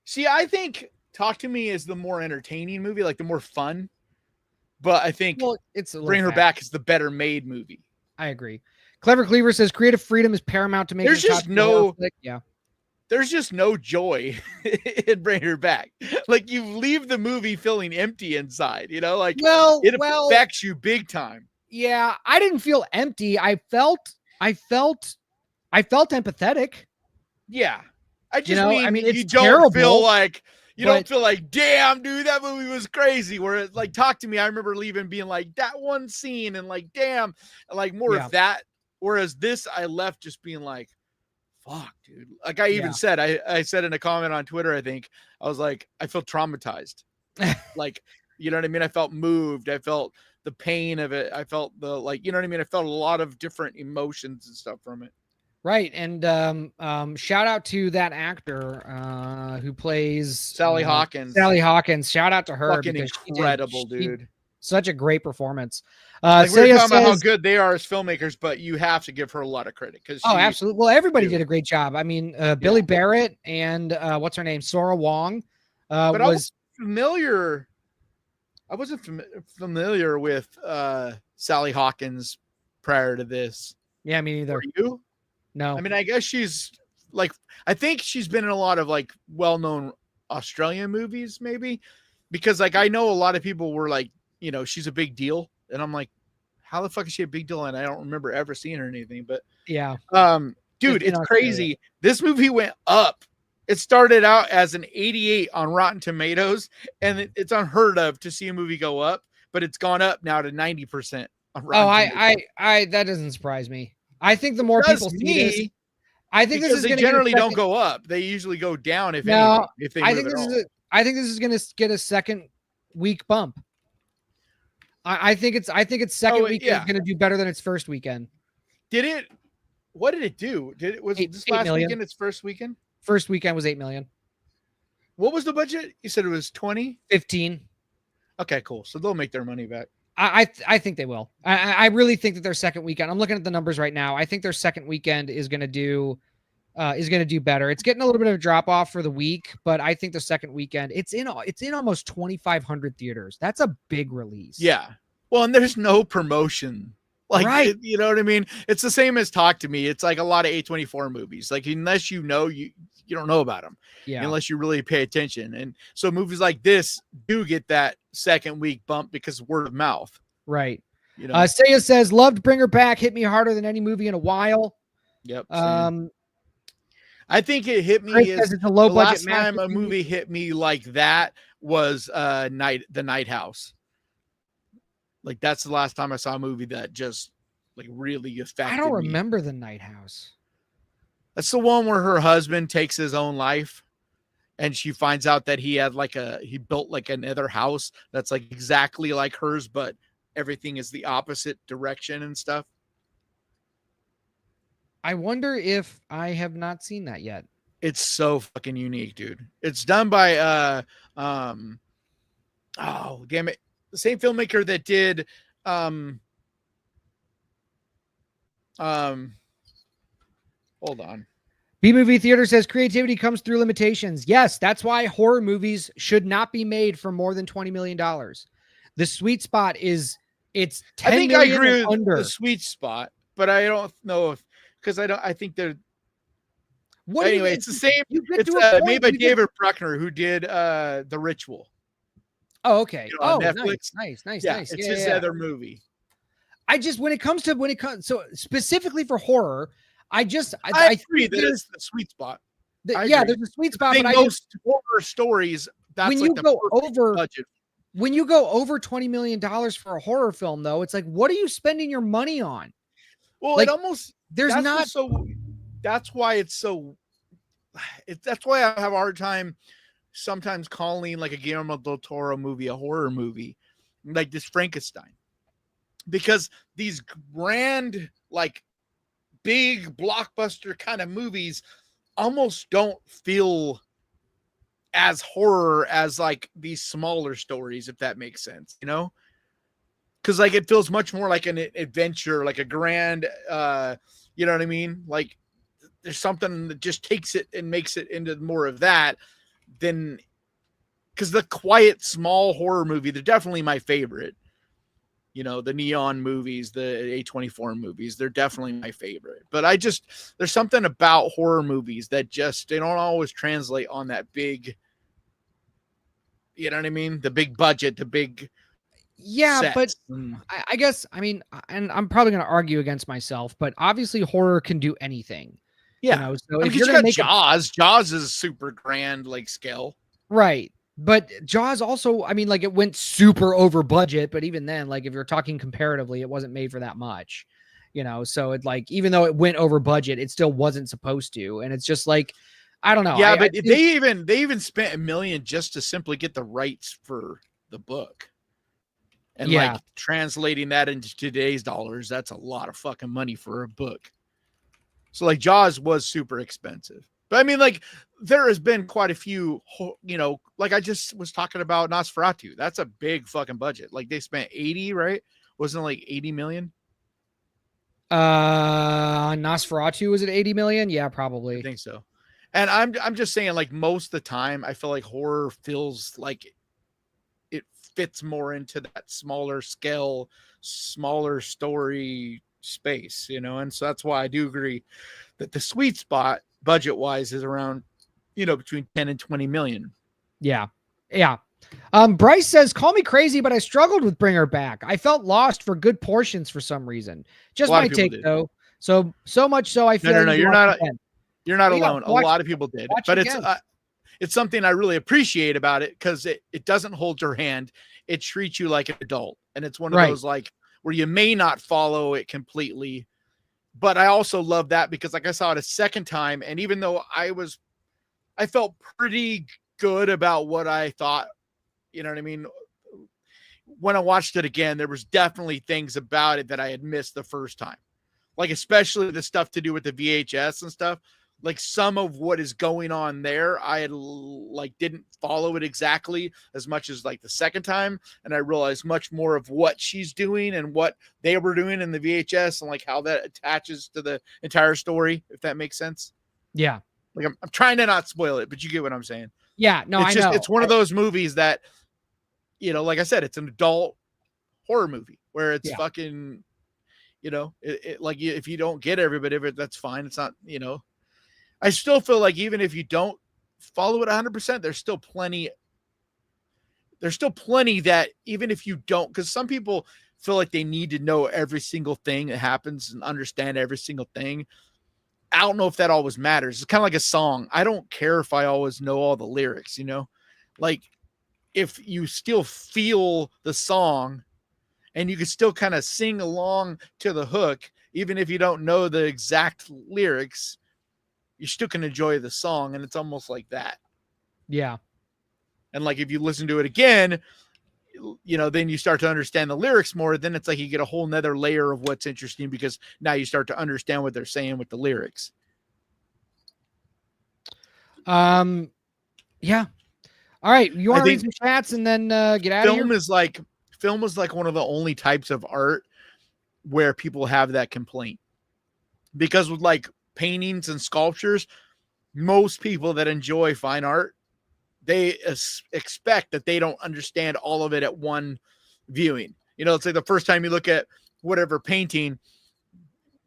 See, I think Talk to Me is the more entertaining movie, like the more fun. But I think it's Bring Her Back is the better made movie. I agree. Clever Cleaver says creative freedom is paramount to make. There's just there's just no joy in Bring Her Back. Like, you leave the movie feeling empty inside, you know, like it affects you big time. Yeah, I didn't feel empty. I felt empathetic. Yeah. I just mean it's you don't terrible, feel like don't feel like, damn, dude, that movie was crazy. Where it's like, Talk to Me, I remember leaving being like, that one scene and like, damn, like more of that. Whereas this, I left just being like, fuck, dude. Like, I even said, I said in a comment on Twitter, I think, I was like, I feel traumatized. Like, you know what I mean? I felt moved. I felt the pain of it. I felt you know what I mean? I felt a lot of different emotions and stuff from it. Right. And shout out to that actor who plays Sally Hawkins. Sally Hawkins. Shout out to her. Fucking incredible, dude. Such a great performance. Like, we're talking about how good they are as filmmakers, but you have to give her a lot of credit because absolutely. Well, everybody did a great job. I mean, Billy Barrett and what's her name, Sora Wong, but was familiar. I wasn't familiar with Sally Hawkins prior to this. Yeah, me neither. Were you? No. I mean, I guess she's like, I think she's been in a lot of like well-known Australian movies, maybe, because like I know a lot of people were like, you know, she's a big deal. And I'm like, how the fuck is she a big deal? And I don't remember ever seeing her in anything. But yeah, dude, it's crazy. This movie went up. It started out as an 88 on Rotten Tomatoes, and it's unheard of to see a movie go up, but it's gone up now to 90% on Rotten Tomatoes. I that doesn't surprise me. I think the more people see this, I think this is they generally don't go up. They usually go down if anything. If they I think this is going to get a second week bump. I think its second weekend is going to do better than its first weekend. What did it do? This last weekend its first weekend? First weekend was 8 million. What was the budget? You said it was 20? 15. Okay, cool. So they'll make their money back. I think they will. I really think that their second weekend, I'm looking at the numbers right now. I think their second weekend is going to do is going to do better. It's getting a little bit of a drop off for the week, but I think the second weekend it's in almost 2,500 theaters. That's a big release. Yeah. Well, and there's no promotion. Like, right. You know what I mean? It's the same as Talk to Me. It's like a lot of A24 movies. Like, unless you know, you don't know about them. Yeah. Unless you really pay attention. And so movies like this do get that second week bump because of word of mouth. Right. You know? Saya says, loved Bring Her Back. Hit me harder than any movie in a while. Yep. I think it hit me as it's a low the budget last time a movie hit me like that was The Night House. Like, that's the last time I saw a movie that just like really affected me. I don't remember The Night House. That's the one where her husband takes his own life and she finds out that he built like another house that's like exactly like hers, but everything is the opposite direction and stuff. I wonder if I have not seen that yet. It's so fucking unique, dude. It's done by oh damn it, the same filmmaker that did hold on. B-Movie Theater says creativity comes through limitations. Yes, that's why horror movies should not be made for more than $20 million. The sweet spot is it's 10 I think million I agree with under the sweet spot, but I don't know if because I think they're anyway, it's the same. It's made by David Bruckner, who did The Ritual. Oh, okay. On Netflix. Nice. Nice. It's his other movie. I just when it comes so specifically for horror, I agree that it's the sweet spot. There's a sweet spot. But most horror stories, that's when like you the go over budget. When you go over $20 million for a horror film, though, it's like, what are you spending your money on? Well, like, it almost there's that's not so. That's why it's so. That's why I have a hard time sometimes calling like a Guillermo del Toro movie a horror movie, like this Frankenstein, because these grand like big blockbuster kind of movies almost don't feel as horror as like these smaller stories, if that makes sense, you know? Because like it feels much more like an adventure, like a grand you know what I mean? Like there's something that just takes it and makes it into more of that than because the quiet small horror movie, they're definitely my favorite. You know, the Neon movies, the A24 movies, they're definitely my favorite. But there's something about horror movies that they don't always translate on that big, you know what I mean? The big budget, the big sets. But I guess, I mean, and I'm probably going to argue against myself, but obviously horror can do anything. Yeah. You know, so if you're going to make Jaws is super grand, like scale. Right. But Jaws also, I mean, like it went super over budget, but even then, like if you're talking comparatively, it wasn't made for that much, you know? So it like, even though it went over budget, it still wasn't supposed to. And it's just like, I don't know. Yeah. But they even spent $1 million just to simply get the rights for the book. And like translating that into today's dollars, that's a lot of fucking money for a book. So like Jaws was super expensive. But I mean, like, there has been quite a few, you know, like I just was talking about Nosferatu. That's a big fucking budget. Like they spent 80, right? Wasn't it like 80 million? Nosferatu, was it 80 million? Yeah, probably. I think so. And I'm just saying, like, most of the time, I feel like horror feels like it fits more into that smaller scale, smaller story space, you know? And so that's why I do agree that the sweet spot budget wise is around, you know, between 10 and 20 million. Yeah. Bryce says, call me crazy, but I struggled with Bring Her Back. I felt lost for good portions for some reason. Just my take though. So much so I feel no, you're not alone. A lot of people did, but it's something I really appreciate about it because it doesn't hold your hand. It treats you like an adult. And it's one of those like where you may not follow it completely. But I also love that because like I saw it a second time. And even though I felt pretty good about what I thought, you know what I mean? When I watched it again, there was definitely things about it that I had missed the first time. Like, especially the stuff to do with the VHS and stuff. Like some of what is going on there, I had like didn't follow it exactly as much as like the second time. And I realized much more of what she's doing and what they were doing in the VHS and like how that attaches to the entire story, if that makes sense. Yeah. Like I'm trying to not spoil it, but you get what I'm saying. Yeah. No, It's I just know. it's one of those movies that, like I said, it's an adult horror movie where it's fucking, like if you don't get everybody, that's fine. It's not, I still feel like even if you don't follow it 100%, there's still plenty that even if you don't, because some people feel like they need to know every single thing that happens and understand every single thing. I don't know if that always matters. It's kind of like a song. I don't care if I always know all the lyrics, like if you still feel the song and you can still kind of sing along to the hook, even if you don't know the exact lyrics, you still can enjoy the song. And it's almost like that. Yeah. And like, if you listen to it again, then you start to understand the lyrics more. Then it's like you get a whole nother layer of what's interesting because now you start to understand what they're saying with the lyrics. Yeah. All right. You want to read some chats and then get out of here? Film is like one of the only types of art where people have that complaint, because with like paintings and sculptures, most people that enjoy fine art, they expect that they don't understand all of it at one viewing. It's like the first time you look at whatever painting,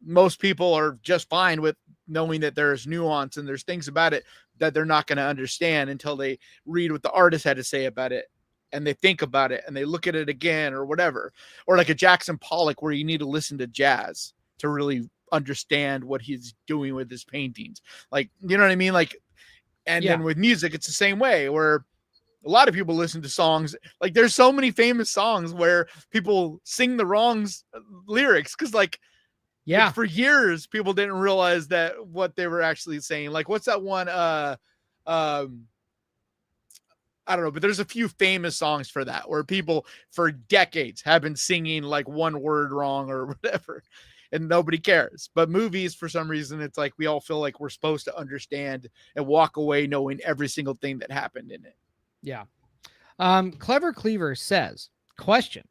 most people are just fine with knowing that there's nuance and there's things about it that they're not going to understand until they read what the artist had to say about it, and they think about it and they look at it again or whatever. Or like a Jackson Pollock, where you need to listen to jazz to really understand what he's doing with his paintings. Like, you know what I mean? Like, and then with music, it's the same way, where a lot of people listen to songs. Like, there's so many famous songs where people sing the wrong lyrics. Cause like for years, people didn't realize that what they were actually saying. Like, what's that one? I don't know, but there's a few famous songs for that where people for decades have been singing like one word wrong or whatever, and nobody cares. But movies, for some reason, it's like we all feel like we're supposed to understand and walk away knowing every single thing that happened in it. Yeah. Clever Cleaver says, question,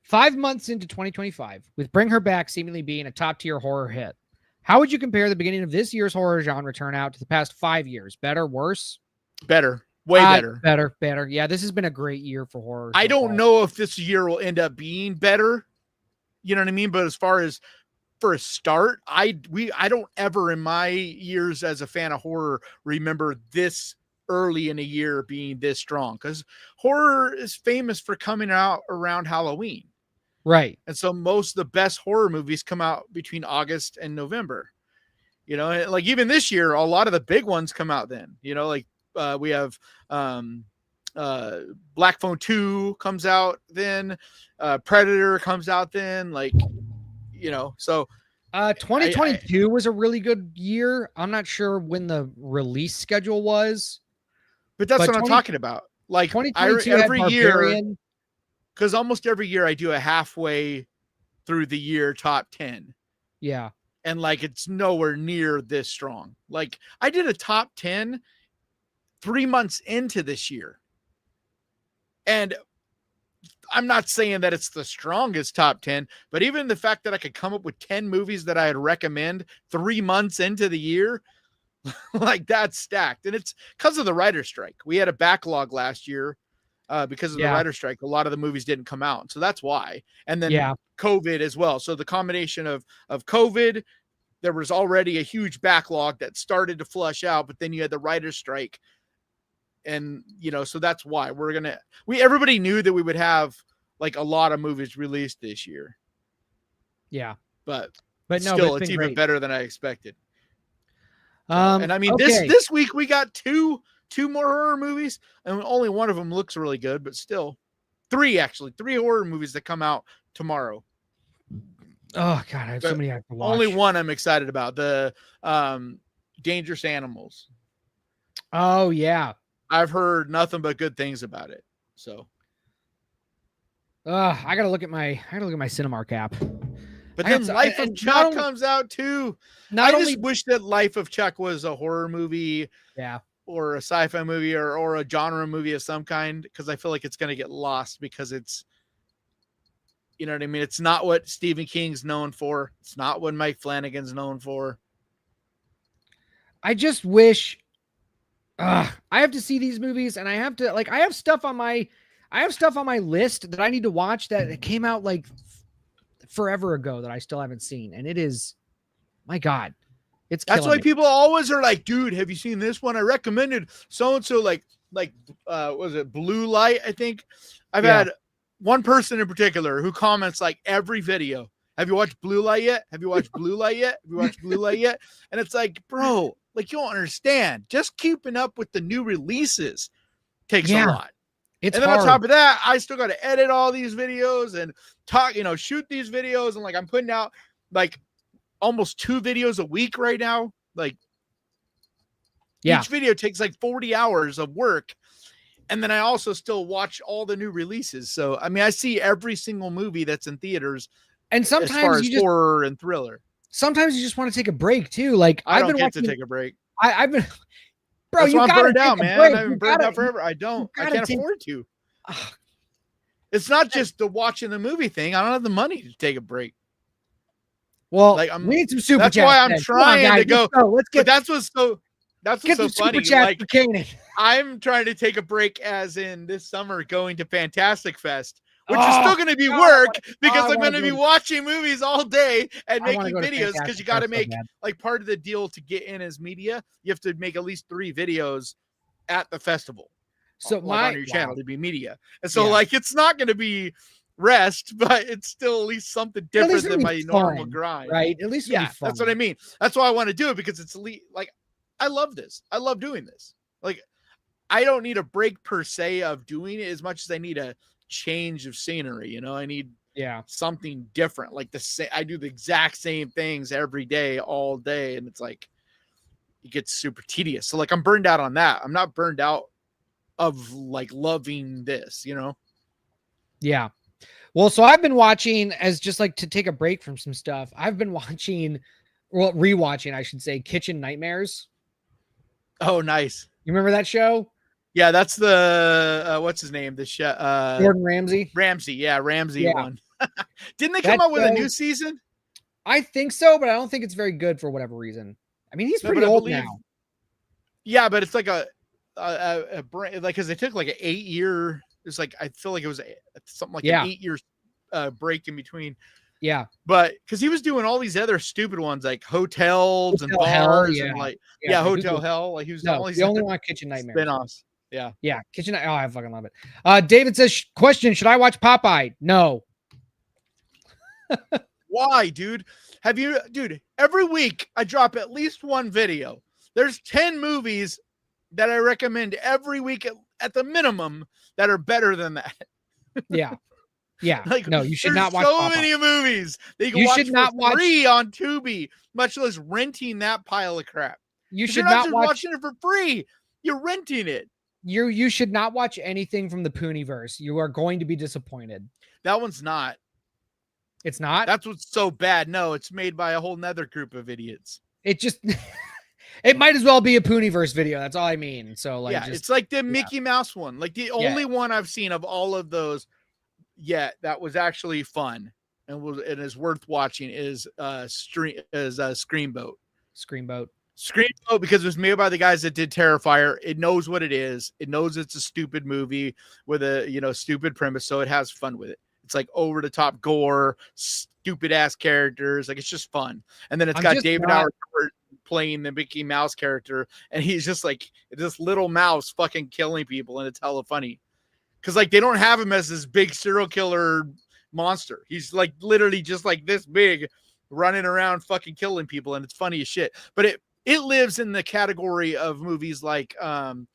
5 months into 2025, with Bring Her Back seemingly being a top tier horror hit, how would you compare the beginning of this year's horror genre turnout to the past 5 years? Better, worse? Better. Way better. Better. Yeah, this has been a great year for horror. I don't know if this year will end up being better. You know what I mean? But as far as for a start, I don't ever in my years as a fan of horror remember this early in a year being this strong, because horror is famous for coming out around Halloween. Right. And so most of the best horror movies come out between August and November. Like even this year, a lot of the big ones come out then. Like we have Black Phone 2 comes out then, Predator comes out then, like, so 2022 was a really good year. I'm not sure when the release schedule was, but that's what I'm talking about. Like 2022 every year, because almost every year I do a halfway through the year top 10. Yeah. And like, it's nowhere near this strong. Like I did a top 10 3 months into this year. And I'm not saying that it's the strongest top 10, but even the fact that I could come up with 10 movies that I'd recommend 3 months into the year, like that's stacked. And it's because of the writer's strike. We had a backlog last year because of the writer's strike. A lot of the movies didn't come out. So that's why. And then COVID as well. So the combination of COVID, there was already a huge backlog that started to flush out, but then you had the writer's strike. And, so that's why everybody knew that we would have like a lot of movies released this year. Yeah. But no, still, it's even better than I expected. And I mean, this week we got two more horror movies, and only one of them looks really good, but still three horror movies that come out tomorrow. Oh God, I have so many I have to watch. Only one I'm excited about, the Dangerous Animals. Oh yeah. I've heard nothing but good things about it. So I gotta look at my Cinemark app. But then Life of Chuck comes out too. I just wish that Life of Chuck was a horror movie, or a sci-fi movie, or a genre movie of some kind, because I feel like it's gonna get lost because it's, you know what I mean? It's not what Stephen King's known for. It's not what Mike Flanagan's known for. I just wish I have to see these movies, and I have to I have stuff on my list that I need to watch that came out like forever ago that I still haven't seen, and it is, my God, that's why me. people always are like, dude, have you seen this one? I recommended so and so, like was it Blue Light? I think I've had one person in particular who comments like every video. Have you watched Blue Light yet? Have you watched Blue Light yet? Have you watched Blue Light yet? And it's like, bro, like, you don't understand. Just keeping up with the new releases takes a lot. It's and then hard. on top of that, I still got to edit all these videos and talk, shoot these videos. And like, I'm putting out like almost 2 videos a week right now. Like, each video takes like 40 hours of work. And then I also still watch all the new releases. So, I mean, I see every single movie that's in theaters. And sometimes as far as you just, horror and thriller. Sometimes you just want to take a break too. Like, I don't get to take a break. I've been, bro, that's you why I'm gotta burned take out, a man. break. I've been burned out forever. I can't afford to. It's not just the watching the movie thing. I don't have the money to take a break. Well, like, we need some super chats. That's why I'm trying to go. Let's get. That's what's so funny. Like, I'm trying to take a break, as in this summer going to Fantastic Fest, which is still going to be work because I'm going to be watching movies all day and making videos, because you got to make like part of the deal to get in as media. You have to make at least 3 videos at the festival. So on your channel to be media. And so like, it's not going to be rest, but it's still at least something different than my normal grind. Right. At least that's what I mean. That's why I want to do it, because it's like, I love this. I love doing this. Like, I don't need a break per se of doing it as much as I need a change of scenery. I need something different. Like I do the exact same things every day, all day. And it's like, it gets super tedious. So like, I'm burned out on that. I'm not burned out of like loving this, Yeah. Well, so I've been watching, as just like to take a break from some stuff. I've been rewatching, I should say, Kitchen Nightmares. Oh, nice. You remember that show? Yeah, that's the what's his name? The chef, Gordon Ramsay. Ramsay one. Didn't they come out with a new season? I think so, but I don't think it's very good for whatever reason. I mean, he's pretty old now. Yeah, but it's like a like, because they took like an 8-year. It's like, I feel like it was something like an 8-year break in between. Yeah, but because he was doing all these other stupid ones like hotels and bars and like Hotel Hell. Like, he was all these. The only one Kitchen Nightmares spinoffs. Yeah, Kitchen. Oh, I fucking love it. David says, question: should I watch Popeye? No. Why, dude? Every week I drop at least one video. There's 10 movies that I recommend every week at the minimum that are better than that. Yeah. Like, no, you should not watch so Popeye. Many movies that you can watch free on Tubi, much less renting that pile of crap. You should not watch watching it for free. You're renting it. You should not watch anything from the Pooniverse. You are going to be disappointed. That one's not. It's not? That's what's so bad. No, it's made by a whole nother group of idiots. It just it might as well be a Pooniverse video. That's all I mean. So like, it's like the Mickey Mouse one. Like, the only one I've seen of all of those that was actually fun and is worth watching is Screamboat. Screamboat, because it was made by the guys that did Terrifier. It knows what it is. It knows it's a stupid movie with a stupid premise, so it has fun with it. It's like over the top gore, stupid ass characters. Like, it's just fun. And then it's got David Howard playing the Mickey Mouse character, and he's just like this little mouse fucking killing people, and it's hella funny. Because like, they don't have him as this big serial killer monster. He's like literally just like this big, running around fucking killing people, and it's funny as shit. But it lives in the category of movies like Leprechaun.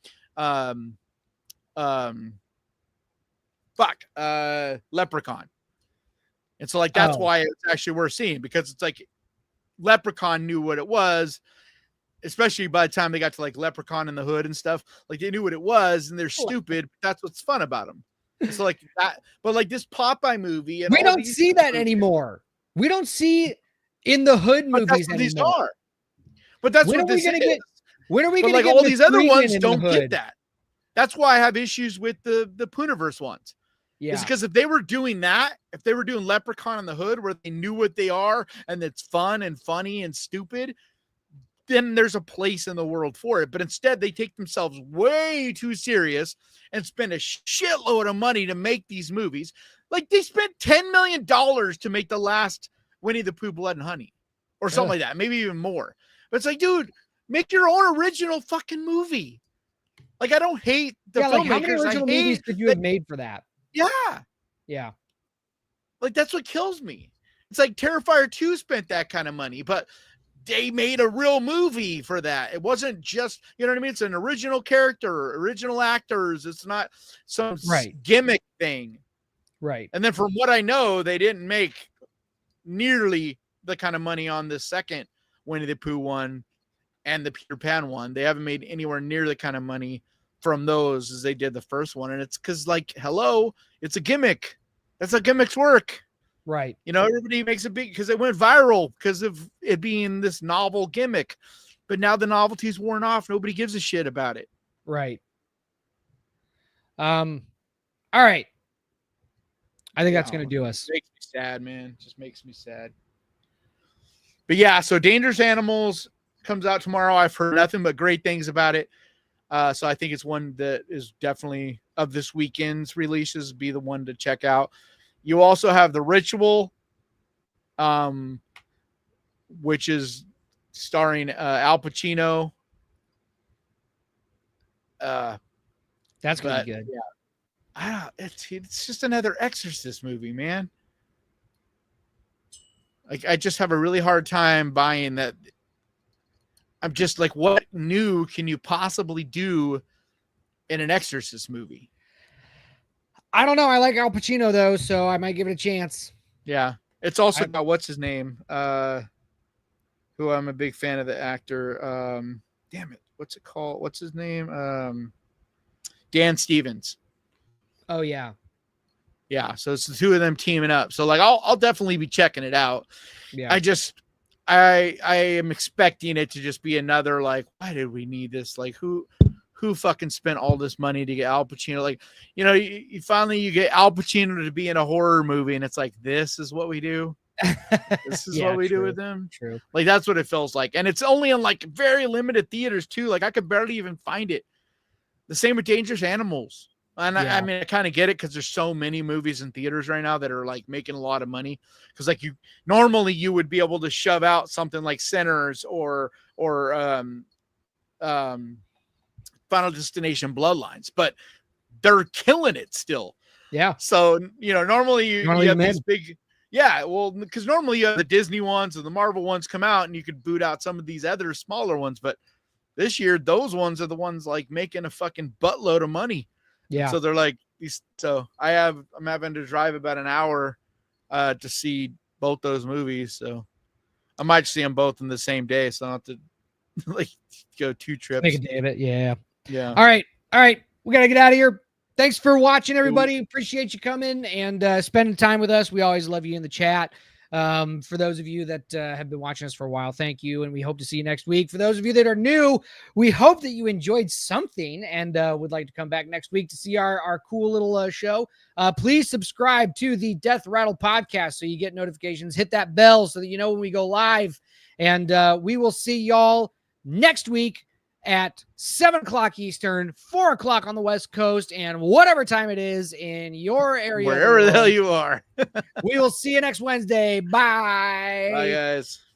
And so like, that's why it's actually worth seeing, because it's like Leprechaun knew what it was, especially by the time they got to like Leprechaun in the Hood and stuff. Like, they knew what it was, and they're stupid, but that's what's fun about them. So like that, but like this Popeye movie, and we don't see that anymore. We don't see in the Hood movies anymore. These are. But that's what this is. When are we going to get all these other ones don't get that. That's why I have issues with the Pooniverse ones. Yeah. It's because if they were doing that, if they were doing Leprechaun in the Hood, where they knew what they are and it's fun and funny and stupid, then there's a place in the world for it. But instead, they take themselves way too serious and spend a shitload of money to make these movies. Like, they spent $10 million to make the last Winnie the Pooh Blood and Honey or something like that, maybe even more. But it's like, dude, make your own original fucking movie. Like, I don't hate the filmmakers. Like, how many original movies could you have made for that? Yeah. Yeah. Like, that's what kills me. It's like Terrifier 2 spent that kind of money, but they made a real movie for that. It wasn't just, you know what I mean? It's an original character, original actors. It's not some gimmick thing. Right. And then from what I know, they didn't make nearly the kind of money on the second Winnie the Pooh one and the Peter Pan one. They haven't made anywhere near the kind of money from those as they did the first one. And it's because, like, hello, it's a gimmick. That's how gimmicks work. Right. You know, everybody makes a big, because it went viral because of it being this novel gimmick. But now the novelty's worn off. Nobody gives a shit about it. Right. All right. I think that's going to do us. Makes me sad, man. Just makes me sad. But yeah, so Dangerous Animals comes out tomorrow. I've heard nothing but great things about it. So I think it's one that is definitely of this weekend's releases, be the one to check out. You also have The Ritual, which is starring Al Pacino. That's going to be good. Yeah. It's just another Exorcist movie, man. Like, I just have a really hard time buying that. I'm just like, what new can you possibly do in an Exorcist movie? I don't know. I like Al Pacino though, so I might give it a chance. Yeah. It's also got, what's his name? Who I'm a big fan of, the actor. Damn it. What's it called? What's his name? Dan Stevens. Oh yeah. Yeah. So it's the two of them teaming up. So like, I'll definitely be checking it out. Yeah. I am expecting it to just be another, like, why did we need this? Like, who fucking spent all this money to get Al Pacino? Like, you know, you finally get Al Pacino to be in a horror movie, and it's like, this is what we do. This is what we do with him. True. Like, that's what it feels like. And it's only in like very limited theaters too. Like, I could barely even find it. The same with Dangerous Animals. And I mean, I kind of get it because there's so many movies in theaters right now that are like making a lot of money. Because like, normally you would be able to shove out something like Sinners or Final Destination Bloodlines, but they're killing it still. Yeah. So, you know, normally you have these big, well, because normally you have the Disney ones and the Marvel ones come out and you could boot out some of these other smaller ones. But this year, those ones are the ones like making a fucking buttload of money. Yeah. So they're like these. So I'm having to drive about an hour to see both those movies. So I might see them both in the same day. So I don't have to like go 2 trips. Make a day of it. Yeah. Yeah. All right. We got to get out of here. Thanks for watching, everybody. Appreciate you coming and spending time with us. We always love you in the chat. For those of you that have been watching us for a while, thank you, and we hope to see you next week. For those of you that are new, we hope that you enjoyed something and would like to come back next week to see our cool little show. Please subscribe to the Death Rattle Podcast so you get notifications. Hit that bell so that you know when we go live, and we will see y'all next week at 7 o'clock Eastern, 4 o'clock on the West Coast, and whatever time it is in your area. Wherever the hell you are. We will see you next Wednesday. Bye. Bye, guys.